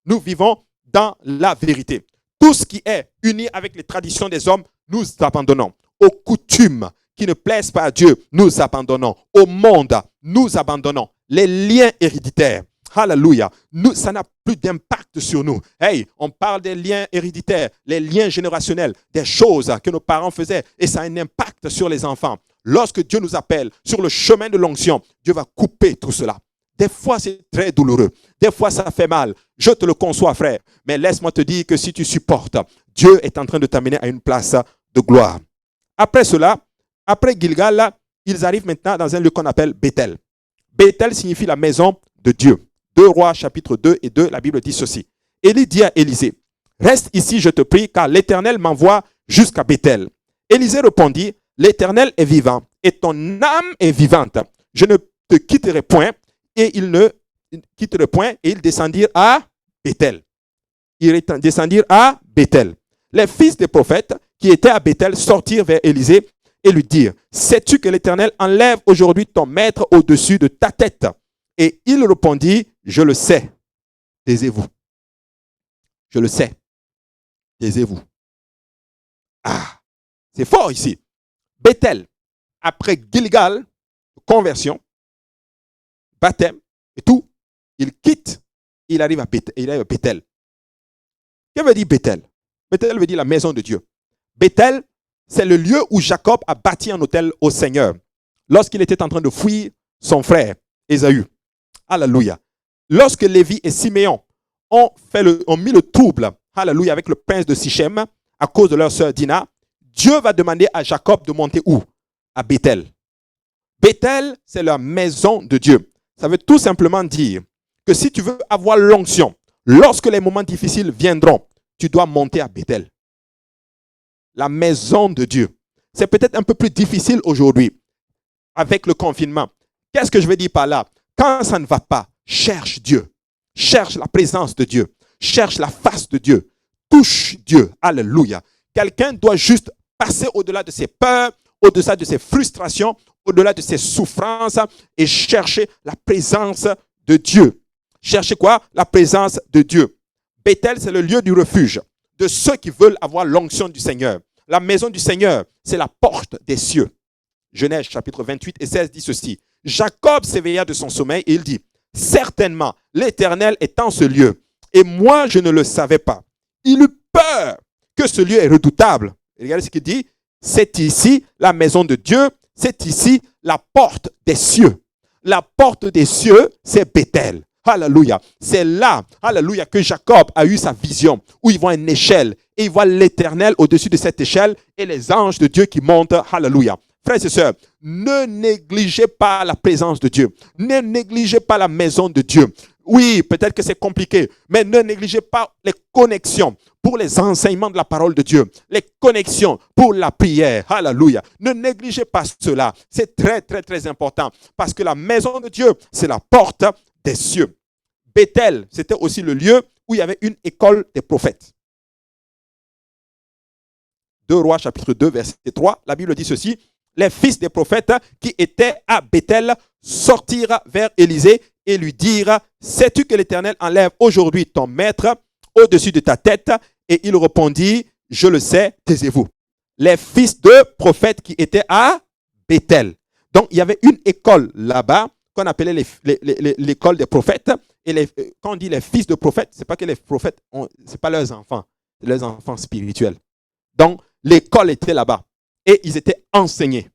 Speaker 1: Nous vivons dans la vérité. Tout ce qui est uni avec les traditions des hommes, nous abandonnons. Aux coutumes qui ne plaisent pas à Dieu, nous abandonnons. Au monde, nous abandonnons. Les liens héréditaires. Alléluia. Ça n'a plus d'impact sur nous. Hey, on parle des liens héréditaires, les liens générationnels, des choses que nos parents faisaient et ça a un impact sur les enfants. Lorsque Dieu nous appelle sur le chemin de l'onction, Dieu va couper tout cela. Des fois, c'est très douloureux. Des fois, ça fait mal. Je te le conçois, frère. Mais laisse-moi te dire que si tu supportes, Dieu est en train de t'amener à une place de gloire. Après cela, après Gilgal, ils arrivent maintenant dans un lieu qu'on appelle Bethel. Bethel signifie la maison de Dieu. 2 Rois, chapitre 2 et 2, la Bible dit ceci. Élie dit à Élisée, « Reste ici, je te prie, car l'Éternel m'envoie jusqu'à Bethel. » Élisée répondit, « L'Éternel est vivant, et ton âme est vivante. Je ne te quitterai point. » Et ils ne quitteraient point, et ils descendirent à Bethel. Ils descendirent à Bethel. Les fils des prophètes qui étaient à Bethel sortirent vers Élisée et lui dire, sais-tu que l'Éternel enlève aujourd'hui ton maître au-dessus de ta tête? Et il répondit, je le sais, taisez-vous. Je le sais, taisez-vous. Ah, c'est fort ici. Bethel, après Gilgal, conversion, baptême et tout, il quitte, il arrive à Bethel. Que veut dire Bethel? Bethel veut dire la maison de Dieu. Bethel, c'est le lieu où Jacob a bâti un autel au Seigneur lorsqu'il était en train de fuir son frère Ésaü. Alléluia. Lorsque Lévi et Siméon ont mis le trouble, alléluia, avec le prince de Sichem à cause de leur sœur Dina, Dieu va demander à Jacob de monter où? À Bethel. Bethel, c'est la maison de Dieu. Ça veut tout simplement dire que si tu veux avoir l'onction, lorsque les moments difficiles viendront, tu dois monter à Bethel. La maison de Dieu. C'est peut-être un peu plus difficile aujourd'hui avec le confinement. Qu'est-ce que je veux dire par là? Quand ça ne va pas, cherche Dieu. Cherche la présence de Dieu. Cherche la face de Dieu. Touche Dieu. Alléluia. Quelqu'un doit juste passer au-delà de ses peurs, au-delà de ses frustrations, au-delà de ses souffrances et chercher la présence de Dieu. Chercher quoi? La présence de Dieu. Bethel, c'est le lieu du refuge de ceux qui veulent avoir l'onction du Seigneur. La maison du Seigneur, c'est la porte des cieux. Genèse chapitre 28 et 16 dit ceci. Jacob s'éveilla de son sommeil et il dit, certainement, l'Éternel est en ce lieu et moi je ne le savais pas. Il eut peur que ce lieu est redoutable. Et regardez ce qu'il dit. C'est ici la maison de Dieu, c'est ici la porte des cieux. La porte des cieux, c'est Bethel. Alléluia. C'est là, alléluia, que Jacob a eu sa vision, où il voit une échelle, et il voit l'Éternel au-dessus de cette échelle, et les anges de Dieu qui montent. Alléluia. Frères et sœurs, ne négligez pas la présence de Dieu. Ne négligez pas la maison de Dieu. Oui, peut-être que c'est compliqué, mais ne négligez pas les connexions pour les enseignements de la parole de Dieu, les connexions pour la prière. Alléluia. Ne négligez pas cela. C'est très, très, très important parce que la maison de Dieu, c'est la porte des cieux. Bethel, c'était aussi le lieu où il y avait une école des prophètes. 2 Rois, chapitre 2, verset 3, la Bible dit ceci. Les fils des prophètes qui étaient à Bethel sortirent vers Élisée et lui dirent, sais-tu que l'Éternel enlève aujourd'hui ton maître au-dessus de ta tête? Et il répondit, je le sais, taisez-vous. Les fils de prophètes qui étaient à Bethel. Donc, il y avait une école là-bas qu'on appelait l'école des prophètes. Et quand on dit les fils de prophètes, ce n'est pas que les prophètes, ce n'est pas leurs enfants, c'est leurs enfants spirituels. Donc, l'école était là-bas. Et ils étaient enseignés.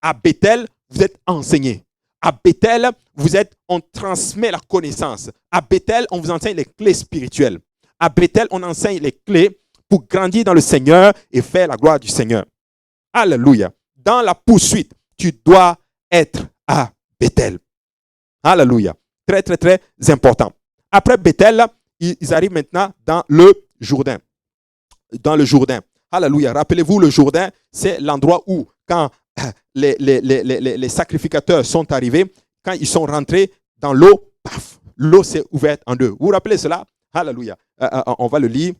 Speaker 1: À Bethel, vous êtes enseignés. À Bethel, on transmet la connaissance. À Bethel, on vous enseigne les clés spirituelles. À Bethel, on enseigne les clés pour grandir dans le Seigneur et faire la gloire du Seigneur. Alléluia. Dans la poursuite, tu dois être à Bethel. Alléluia. Très, très, très important. Après Bethel, ils arrivent maintenant dans le Jourdain. Dans le Jourdain. Alléluia. Rappelez-vous, le Jourdain, c'est l'endroit où, quand les sacrificateurs sont arrivés, quand ils sont rentrés dans l'eau, paf, l'eau s'est ouverte en deux. Vous vous rappelez cela? Alléluia. On va le lire.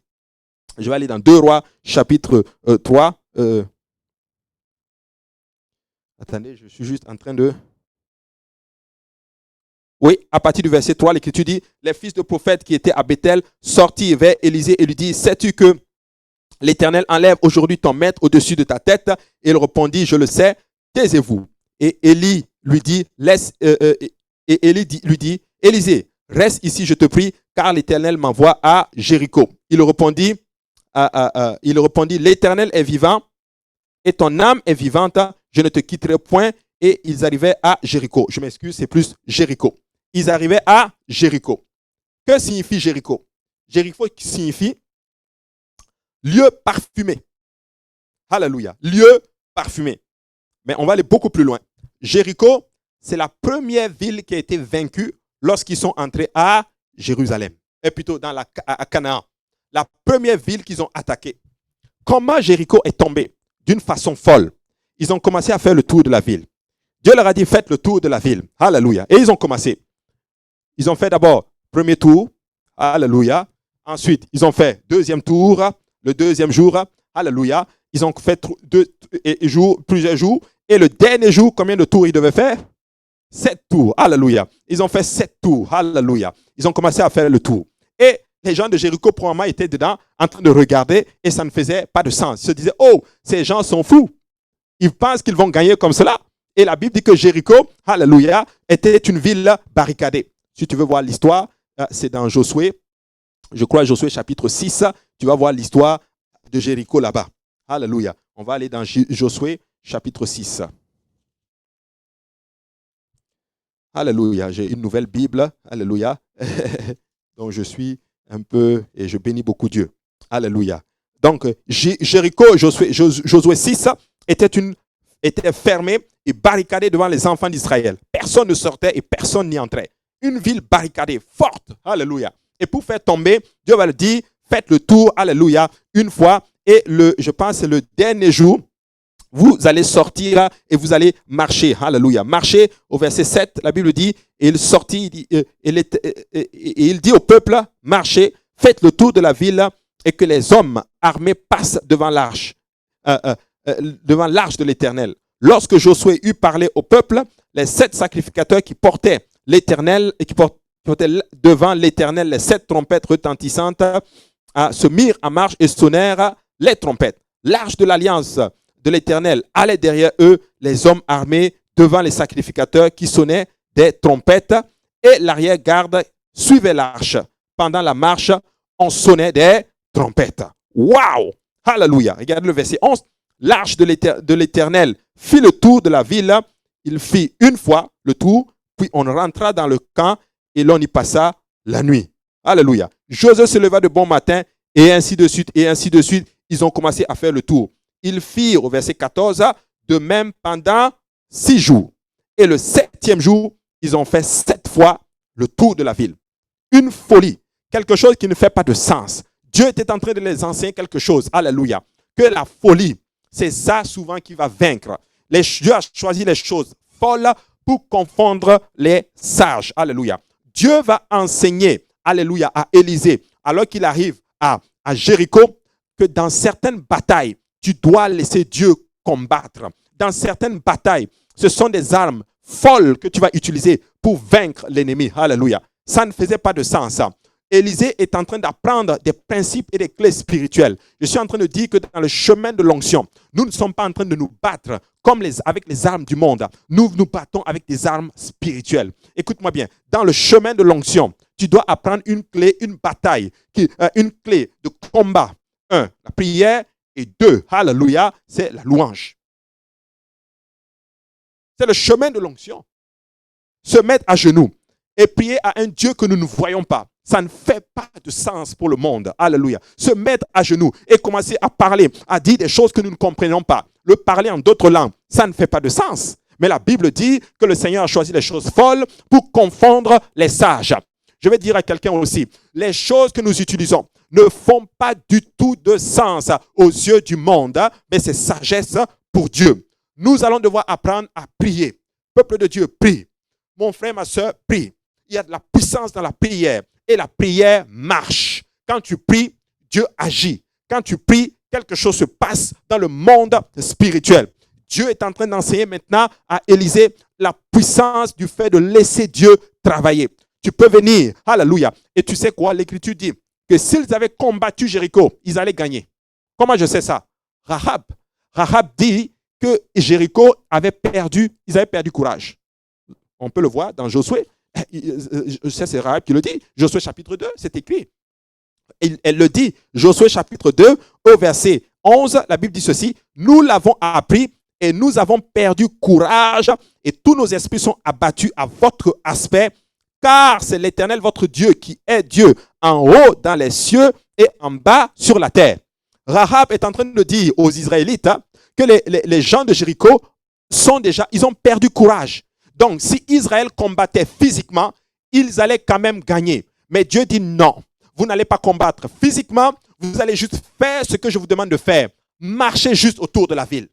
Speaker 1: Je vais aller dans 2 Rois, chapitre 3. Attendez, je suis juste en train de... Oui, à partir du verset 3, l'Écriture dit, les fils de prophètes qui étaient à Bethel sortirent vers Élisée et lui dit, sais-tu que l'Éternel enlève aujourd'hui ton maître au-dessus de ta tête? Et il répondit, je le sais, taisez-vous. Et Élie lui dit, Élisée, reste ici, je te prie, car l'Éternel m'envoie à Jéricho. Il répondit, l'Éternel est vivant et ton âme est vivante, je ne te quitterai point. Et ils arrivaient à Jéricho. Je m'excuse, c'est plus Jéricho. Ils arrivaient à Jéricho. Que signifie Jéricho? Jéricho signifie lieu parfumé. Alléluia. Lieu parfumé. Mais on va aller beaucoup plus loin. Jéricho, c'est la première ville qui a été vaincue lorsqu'ils sont entrés à Jérusalem. Et plutôt à Canaan. La première ville qu'ils ont attaquée. Comment Jéricho est tombé? D'une façon folle. Ils ont commencé à faire le tour de la ville. Dieu leur a dit, faites le tour de la ville. Alléluia. Et ils ont commencé. Ils ont fait d'abord premier tour. Alléluia. Ensuite, ils ont fait deuxième tour. Le deuxième jour. Alléluia. Ils ont fait plusieurs jours. Et le dernier jour, combien de tours ils devaient faire? 7 tours. Alléluia. Ils ont fait 7 tours. Alléluia. Ils ont commencé à faire le tour. Et les gens de Jéricho, probablement, étaient dedans, en train de regarder, et ça ne faisait pas de sens. Ils se disaient, oh, ces gens sont fous. Ils pensent qu'ils vont gagner comme cela. Et la Bible dit que Jéricho, alléluia, était une ville barricadée. Si tu veux voir l'histoire, c'est dans Josué. Je crois Josué chapitre 6. Tu vas voir l'histoire de Jéricho là-bas. Alléluia. On va aller dans Josué chapitre 6. Alléluia. J'ai une nouvelle Bible. Alléluia. Donc je suis un peu et je bénis beaucoup Dieu. Alléluia. Donc Jéricho, Josué 6, était fermé et barricadé devant les enfants d'Israël. Personne ne sortait et personne n'y entrait. Une ville barricadée, forte. Alléluia. Et pour faire tomber, Dieu va le dire, faites le tour, alléluia, une fois. Et je pense le dernier jour, vous allez sortir et vous allez marcher. Alléluia. Marcher, au verset 7, la Bible dit, et il sortit, et il dit au peuple, marchez, faites le tour de la ville et que les hommes armés passent devant l'arche de l'Éternel. Lorsque Josué eut parlé au peuple, les 7 sacrificateurs qui portaient l'Éternel et qui portaient devant l'Éternel les 7 trompettes retentissantes se mirent en marche et sonnèrent les trompettes. L'arche de l'alliance de l'Éternel allait derrière eux, les hommes armés devant les sacrificateurs qui sonnaient des trompettes, et l'arrière-garde suivait l'arche. Pendant la marche, on sonnait des trompettes. Waouh! Alléluia! Regardez le verset 11. L'arche de l'Éternel fit le tour de la ville. Il fit une fois le tour, puis on rentra dans le camp et l'on y passa la nuit. Alléluia. Josué se leva de bon matin et ainsi de suite, et ainsi de suite. Ils ont commencé à faire le tour. Ils firent, au verset 14, de même pendant 6 jours. Et le 7e jour, ils ont fait 7 fois le tour de la ville. Une folie, quelque chose qui ne fait pas de sens. Dieu était en train de les enseigner quelque chose. Alléluia. Que la folie, c'est ça souvent qui va vaincre. Dieu a choisi les choses folles pour confondre les sages. Alléluia. Dieu va enseigner, alléluia, à Élisée, alors qu'il arrive à Jéricho, que dans certaines batailles, tu dois laisser Dieu combattre. Dans certaines batailles, ce sont des armes folles que tu vas utiliser pour vaincre l'ennemi. Alléluia. Ça ne faisait pas de sens. Élisée est en train d'apprendre des principes et des clés spirituelles. Je suis en train de dire que dans le chemin de l'onction, nous ne sommes pas en train de nous battre avec les armes du monde. Nous nous battons avec des armes spirituelles. Écoute-moi bien. Dans le chemin de l'onction, tu dois apprendre une clé, une bataille, une clé de combat. 1, la prière, et 2, alléluia, c'est la louange. C'est le chemin de l'onction. Se mettre à genoux et prier à un Dieu que nous ne voyons pas. Ça ne fait pas de sens pour le monde. Alléluia. Se mettre à genoux et commencer à parler, à dire des choses que nous ne comprenons pas. Le parler en d'autres langues, ça ne fait pas de sens. Mais la Bible dit que le Seigneur a choisi les choses folles pour confondre les sages. Je vais dire à quelqu'un aussi, les choses que nous utilisons ne font pas du tout de sens aux yeux du monde, mais c'est sagesse pour Dieu. Nous allons devoir apprendre à prier. Peuple de Dieu, prie. Mon frère, ma soeur, prie. Il y a de la puissance dans la prière. Et la prière marche. Quand tu pries, Dieu agit. Quand tu pries, quelque chose se passe dans le monde spirituel. Dieu est en train d'enseigner maintenant à Élisée la puissance du fait de laisser Dieu travailler. Tu peux venir, alléluia. Et tu sais quoi, l'Écriture dit que s'ils avaient combattu Jéricho, ils allaient gagner. Comment je sais ça? Rahab dit que Jéricho ils avaient perdu courage. On peut le voir dans Josué. C'est Rahab qui le dit. Josué chapitre 2, c'est écrit. Elle le dit. Josué chapitre 2, au verset 11, la Bible dit ceci. Nous l'avons appris et nous avons perdu courage et tous nos esprits sont abattus à votre aspect, car c'est l'Éternel votre Dieu qui est Dieu en haut dans les cieux et en bas sur la terre. Rahab est en train de dire aux Israélites que les gens de Jéricho ils ont perdu courage. Donc, si Israël combattait physiquement, ils allaient quand même gagner. Mais Dieu dit non, vous n'allez pas combattre physiquement, vous allez juste faire ce que je vous demande de faire. Marchez juste autour de la ville.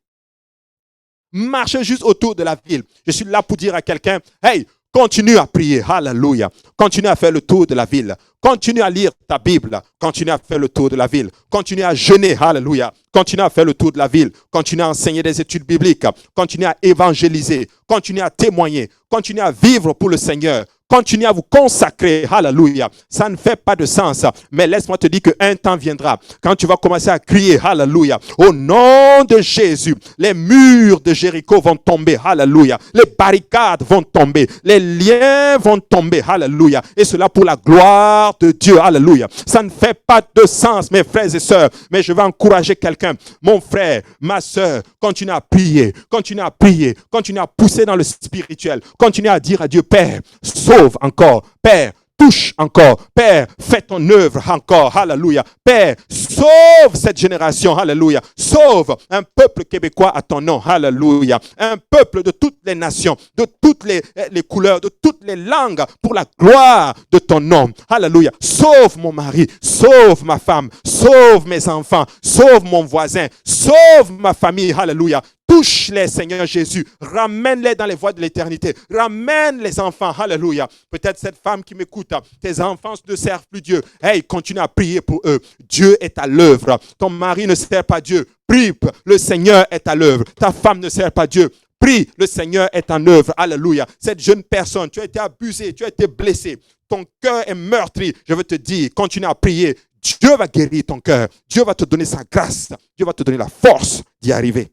Speaker 1: Marchez juste autour de la ville. Je suis là pour dire à quelqu'un, hey, Continue à prier. Alléluia. Continue à faire le tour de la ville. Continue à lire ta Bible. Continue à faire le tour de la ville. Continue à jeûner. Alléluia. Continue à faire le tour de la ville. Continue à enseigner des études bibliques. Continue à évangéliser. Continue à témoigner. Continue à vivre pour le Seigneur. Continuez à vous consacrer. Alléluia. Ça ne fait pas de sens. Mais laisse-moi te dire qu'un temps viendra quand tu vas commencer à crier. Alléluia. Au nom de Jésus, les murs de Jéricho vont tomber. Alléluia. Les barricades vont tomber. Les liens vont tomber. Alléluia. Et cela pour la gloire de Dieu. Alléluia. Ça ne fait pas de sens, mes frères et sœurs. Mais je vais encourager quelqu'un. Mon frère, ma sœur, continue à prier. Continue à prier. Continue à pousser dans le spirituel. Continue à dire à Dieu, Père, sauve encore. Père, touche encore. Père, fais ton œuvre encore. Alléluia. Père, sauve cette génération. Alléluia. Sauve un peuple québécois à ton nom. Alléluia. Un peuple de toutes les nations, de toutes les couleurs, de toutes les langues, pour la gloire de ton nom. Alléluia. Sauve mon mari. Sauve ma femme. Sauve mes enfants. Sauve mon voisin. Sauve ma famille. Alléluia. Touche-les, Seigneur Jésus. Ramène-les dans les voies de l'éternité. Ramène les enfants. Alléluia. Peut-être cette femme qui m'écoute, tes enfants ne servent plus Dieu. Hey, continue à prier pour eux. Dieu est à l'œuvre. Ton mari ne sert pas Dieu. Prie, le Seigneur est à l'œuvre. Ta femme ne sert pas Dieu. Prie, le Seigneur est en œuvre. Alléluia. Cette jeune personne, tu as été abusé, tu as été blessé. Ton cœur est meurtri. Je veux te dire, continue à prier. Dieu va guérir ton cœur. Dieu va te donner sa grâce. Dieu va te donner la force d'y arriver.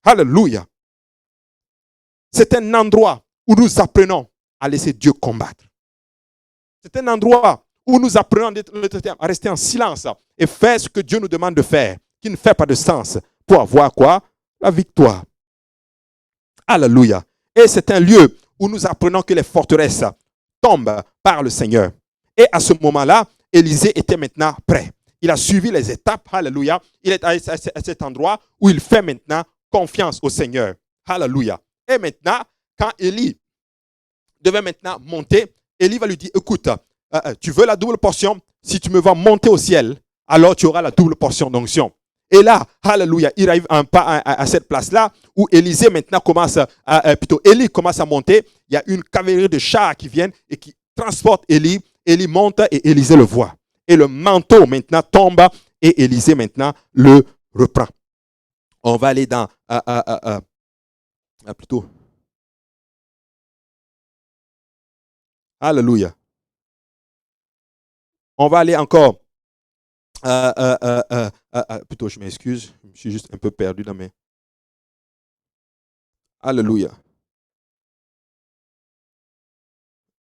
Speaker 1: Alléluia. C'est un endroit où nous apprenons à laisser Dieu combattre. C'est un endroit où nous apprenons à rester en silence et faire ce que Dieu nous demande de faire, qui ne fait pas de sens, pour avoir quoi? La victoire. Alléluia. Et c'est un lieu où nous apprenons que les forteresses tombent par le Seigneur. Et à ce moment-là, Élisée était maintenant prêt. Il a suivi les étapes. Alléluia. Il est à cet endroit où il fait maintenant confiance au Seigneur. Alléluia. Et maintenant, quand Élie devait maintenant monter, Élie va lui dire, écoute, tu veux la double portion? Si tu me vas monter au ciel, alors tu auras la double portion d'onction. Et là, alléluia, il arrive à cette place-là où Élisée maintenant Élie commence à monter. Il y a une cavalerie de chars qui viennent et qui transportent Élie. Élie monte et Élisée le voit. Et le manteau maintenant tombe et Élisée maintenant le reprend. On va aller dans plutôt. Alléluia. On va aller encore. Plutôt, je m'excuse. Je suis juste un peu perdu dans mes. Alléluia.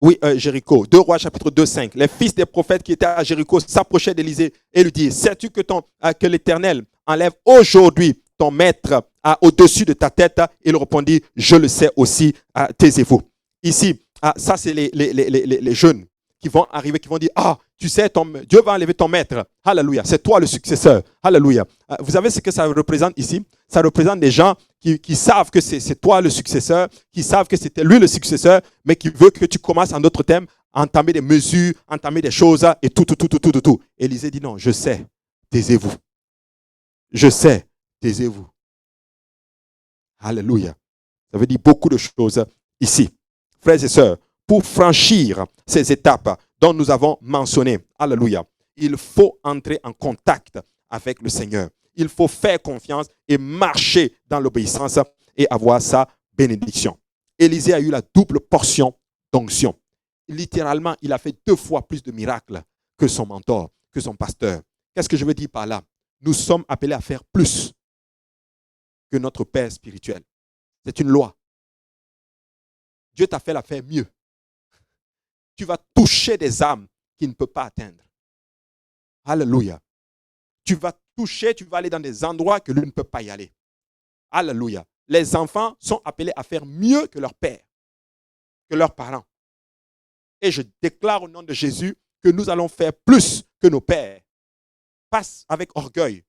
Speaker 1: Oui, Jéricho. 2 Rois, chapitre 2, 5. Les fils des prophètes qui étaient à Jéricho s'approchaient d'Élisée et lui disent, sais-tu que l'Éternel enlève aujourd'hui ton maître au-dessus de ta tête? Il répondit, je le sais aussi, taisez-vous. Ici, ça c'est les jeunes qui vont arriver, qui vont dire, tu sais, Dieu va enlever ton maître. Alléluia, c'est toi le successeur. Alléluia. Vous savez ce que ça représente ici? Ça représente des gens qui savent que c'est toi le successeur, qui savent que c'était lui le successeur, mais qui veut que tu commences en d'autres thèmes, à entamer des mesures, entamer des choses et tout. Élisée dit non, je sais, taisez-vous. Je sais, taisez-vous. Alléluia. Ça veut dire beaucoup de choses ici. Frères et sœurs, pour franchir ces étapes dont nous avons mentionné, alléluia, il faut entrer en contact avec le Seigneur. Il faut faire confiance et marcher dans l'obéissance et avoir sa bénédiction. Élisée a eu la double portion d'onction. Littéralement, il a fait 2 fois plus de miracles que son mentor, que son pasteur. Qu'est-ce que je veux dire par là? Nous sommes appelés à faire plus que notre Père spirituel. C'est une loi. Dieu t'a fait la faire mieux. Tu vas toucher des âmes qu'il ne peut pas atteindre. Alléluia. Tu vas toucher, tu vas aller dans des endroits que lui ne peut pas y aller. Alléluia. Les enfants sont appelés à faire mieux que leur père, que leurs parents. Et je déclare au nom de Jésus que nous allons faire plus que nos pères. Pas avec orgueil,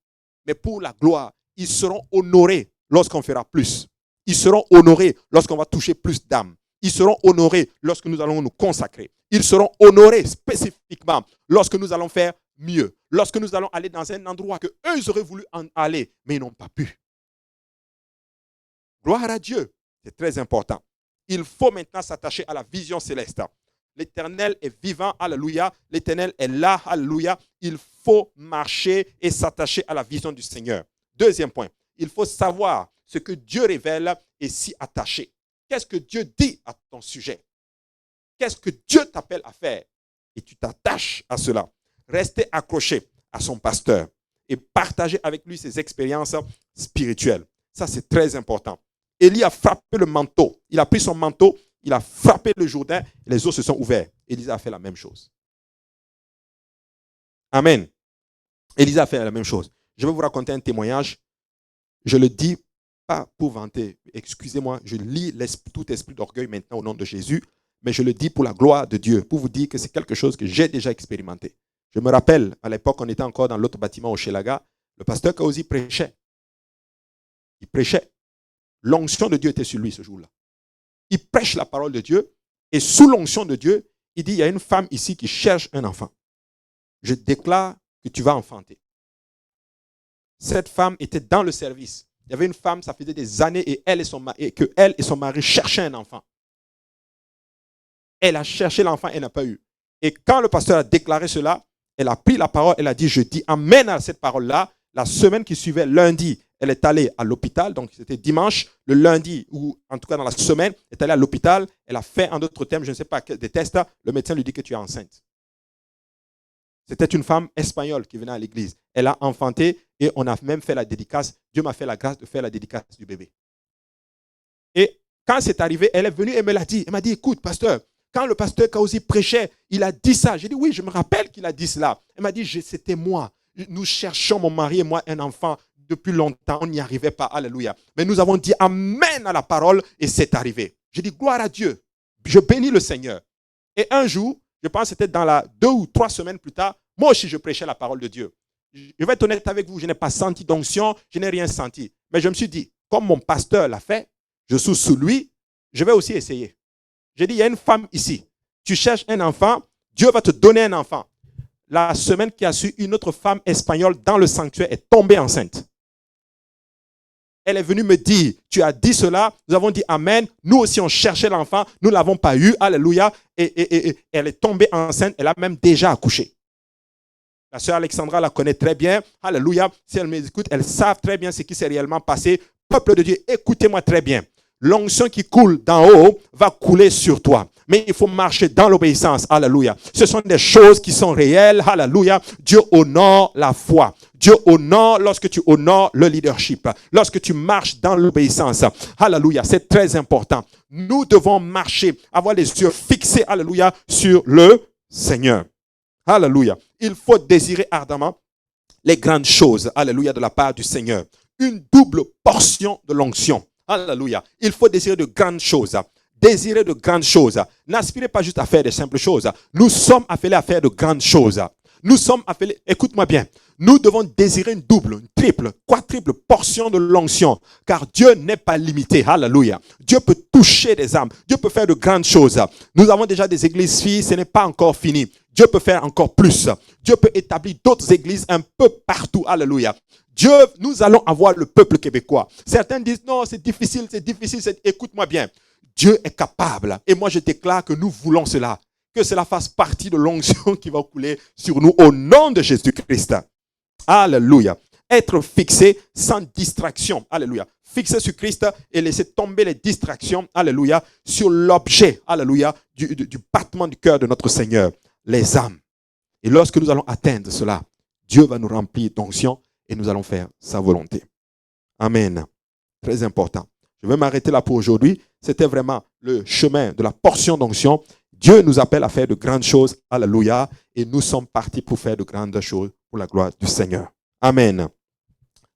Speaker 1: mais pour la gloire. Ils seront honorés lorsqu'on fera plus. Ils seront honorés lorsqu'on va toucher plus d'âmes. Ils seront honorés lorsque nous allons nous consacrer. Ils seront honorés spécifiquement lorsque nous allons faire mieux. Lorsque nous allons aller dans un endroit que eux ils auraient voulu en aller, mais ils n'ont pas pu. Gloire à Dieu. C'est très important. Il faut maintenant s'attacher à la vision céleste. L'Éternel est vivant, alléluia. L'Éternel est là, alléluia. Il faut marcher et s'attacher à la vision du Seigneur. Deuxième point, il faut savoir ce que Dieu révèle et s'y attacher. Qu'est-ce que Dieu dit à ton sujet? Qu'est-ce que Dieu t'appelle à faire? Et tu t'attaches à cela. Restez accroché à son pasteur et partagez avec lui ses expériences spirituelles. Ça, c'est très important. Élie a frappé le manteau. Il a pris son manteau, il a frappé le Jourdain, et les eaux se sont ouvertes. Élisée a fait la même chose. Amen. Élisée a fait la même chose. Je vais vous raconter un témoignage. Je le dis pas pour vanter. Excusez-moi, je lis tout esprit d'orgueil maintenant au nom de Jésus, mais je le dis pour la gloire de Dieu, pour vous dire que c'est quelque chose que j'ai déjà expérimenté. Je me rappelle, à l'époque, on était encore dans l'autre bâtiment au Chelaga, le pasteur Kaozi prêchait. Il prêchait. L'onction de Dieu était sur lui ce jour-là. Il prêche la parole de Dieu et sous l'onction de Dieu, il dit, il y a une femme ici qui cherche un enfant. Je déclare que tu vas enfanter. Cette femme était dans le service. Il y avait une femme, ça faisait des années et elle et son mari cherchaient un enfant. Elle a cherché l'enfant, elle n'a pas eu. Et quand le pasteur a déclaré cela, elle a pris la parole, elle a dit, je dis amen à cette parole-là. La semaine qui suivait, lundi, elle est allée à l'hôpital, donc c'était dimanche, le lundi, ou en tout cas dans la semaine, elle est allée à l'hôpital, elle a fait en d'autres termes, je ne sais pas, des tests, le médecin lui dit que tu es enceinte. C'était une femme espagnole qui venait à l'église. Elle a enfanté et on a même fait la dédicace. Dieu m'a fait la grâce de faire la dédicace du bébé. Et quand c'est arrivé, elle est venue et me l'a dit. Elle m'a dit, écoute, pasteur, quand le pasteur Kaozi prêchait, il a dit ça. J'ai dit, oui, je me rappelle qu'il a dit cela. Elle m'a dit, c'était moi. Nous cherchons, mon mari et moi, un enfant depuis longtemps. On n'y arrivait pas. Alléluia. Mais nous avons dit amen à la parole et c'est arrivé. J'ai dit, gloire à Dieu. Je bénis le Seigneur. Et un jour, je pense que c'était dans 2 ou 3 semaines plus tard, moi aussi je prêchais la parole de Dieu. Je vais être honnête avec vous, je n'ai pas senti d'onction, je n'ai rien senti. Mais je me suis dit, comme mon pasteur l'a fait, je suis sous lui, je vais aussi essayer. J'ai dit, il y a une femme ici, tu cherches un enfant, Dieu va te donner un enfant. La semaine qui a suivi, une autre femme espagnole dans le sanctuaire est tombée enceinte. Elle est venue me dire, tu as dit cela, nous avons dit amen, nous aussi on cherchait l'enfant, nous ne l'avons pas eu, alléluia, et elle est tombée enceinte, elle a même déjà accouché. La sœur Alexandra la connaît très bien, alléluia, si elle m'écoute, elles savent très bien ce qui s'est réellement passé. Peuple de Dieu, écoutez-moi très bien. L'onction qui coule d'en haut va couler sur toi. Mais il faut marcher dans l'obéissance. Alléluia. Ce sont des choses qui sont réelles. Alléluia. Dieu honore la foi. Dieu honore lorsque tu honores le leadership. Lorsque tu marches dans l'obéissance. Alléluia. C'est très important. Nous devons marcher, avoir les yeux fixés, alléluia, sur le Seigneur. Alléluia. Il faut désirer ardemment les grandes choses. Alléluia, de la part du Seigneur. Une double portion de l'onction. Alléluia. Il faut désirer de grandes choses. Désirer de grandes choses. N'aspirez pas juste à faire des simples choses. Nous sommes appelés à faire de grandes choses. Nous sommes appelés, écoute-moi bien, nous devons désirer une double, une triple, quadruple portion de l'onction. Car Dieu n'est pas limité. Alléluia. Dieu peut toucher des âmes. Dieu peut faire de grandes choses. Nous avons déjà des églises filles, ce n'est pas encore fini. Dieu peut faire encore plus. Dieu peut établir d'autres églises un peu partout. Alléluia. Dieu, nous allons avoir le peuple québécois. Certains disent, non, c'est difficile. Écoute-moi bien. Dieu est capable. Et moi, je déclare que nous voulons cela. Que cela fasse partie de l'onction qui va couler sur nous au nom de Jésus-Christ. Alléluia. Être fixé sans distraction. Alléluia. Fixé sur Christ et laisser tomber les distractions. Alléluia. Sur l'objet. Alléluia. Du battement du cœur de notre Seigneur. Les âmes. Et lorsque nous allons atteindre cela, Dieu va nous remplir d'onction et nous allons faire sa volonté. Amen. Très important. Je vais m'arrêter là pour aujourd'hui. C'était vraiment le chemin de la portion d'onction. Dieu nous appelle à faire de grandes choses. Alléluia. Et nous sommes partis pour faire de grandes choses pour la gloire du Seigneur. Amen.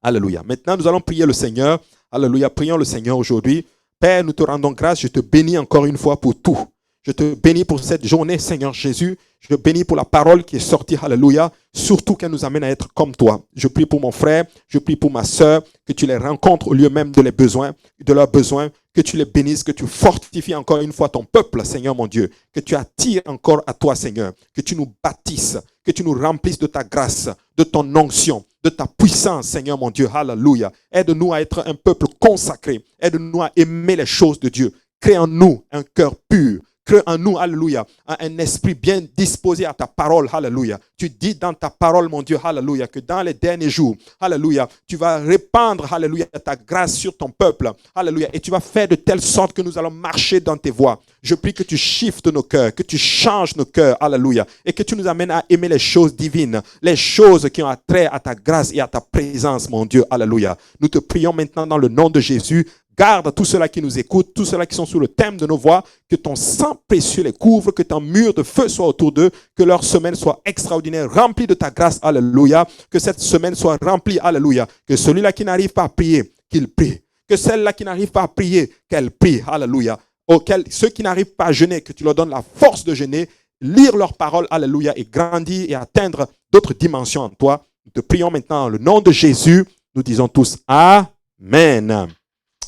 Speaker 1: Alléluia. Maintenant, nous allons prier le Seigneur. Alléluia. Prions le Seigneur aujourd'hui. Père, nous te rendons grâce. Je te bénis encore une fois pour tout. Je te bénis pour cette journée, Seigneur Jésus. Je te bénis pour la parole qui est sortie. Alléluia. Surtout qu'elle nous amène à être comme toi. Je prie pour mon frère. Je prie pour ma sœur. Que tu les rencontres au lieu même de leurs besoins. Que tu les bénisses. Que tu fortifies encore une fois ton peuple, Seigneur mon Dieu. Que tu attires encore à toi, Seigneur. Que tu nous bâtisses. Que tu nous remplisses de ta grâce, de ton onction, de ta puissance, Seigneur mon Dieu. Alléluia. Aide-nous à être un peuple consacré. Aide-nous à aimer les choses de Dieu. crée en nous un cœur pur. Crée en nous, alléluia, un esprit bien disposé à ta parole, alléluia. Tu dis dans ta parole, mon Dieu, alléluia, que dans les derniers jours, alléluia, tu vas répandre, alléluia, ta grâce sur ton peuple, alléluia, et tu vas faire de telle sorte que nous allons marcher dans tes voies. Je prie que tu shiftes nos cœurs, que tu changes nos cœurs, alléluia, et que tu nous amènes à aimer les choses divines, les choses qui ont trait à ta grâce et à ta présence, mon Dieu, alléluia. Nous te prions maintenant dans le nom de Jésus. Garde tous ceux-là qui nous écoutent, tous ceux-là qui sont sous le thème de nos voix, que ton sang précieux les couvre, que ton mur de feu soit autour d'eux, que leur semaine soit extraordinaire, remplie de ta grâce, alléluia, que cette semaine soit remplie, alléluia, que celui-là qui n'arrive pas à prier, qu'il prie, que celle-là qui n'arrive pas à prier, qu'elle prie, alléluia, ceux qui n'arrivent pas à jeûner, que tu leur donnes la force de jeûner, lire leurs paroles, alléluia, et grandir et atteindre d'autres dimensions en toi. Nous te prions maintenant dans le nom de Jésus, nous disons tous Amen.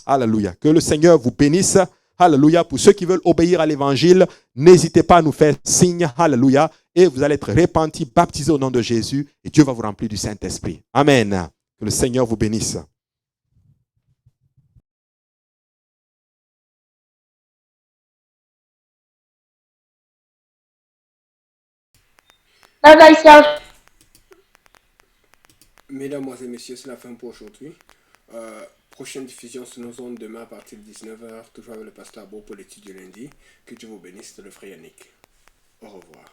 Speaker 1: Alléluia. Que le Seigneur vous bénisse. Alléluia. Pour ceux qui veulent obéir à l'évangile, n'hésitez pas à nous faire signe. Alléluia. Et vous allez être repentis, baptisés au nom de Jésus. Et Dieu va vous remplir du Saint-Esprit. Amen. Que le Seigneur vous bénisse.
Speaker 2: Mesdames et messieurs, c'est la fin pour aujourd'hui. Prochaine diffusion sur nos ondes demain à partir de 19h, toujours avec le pasteur Abo pour l'étude du lundi. Que Dieu vous bénisse, le frère Yannick. Au revoir.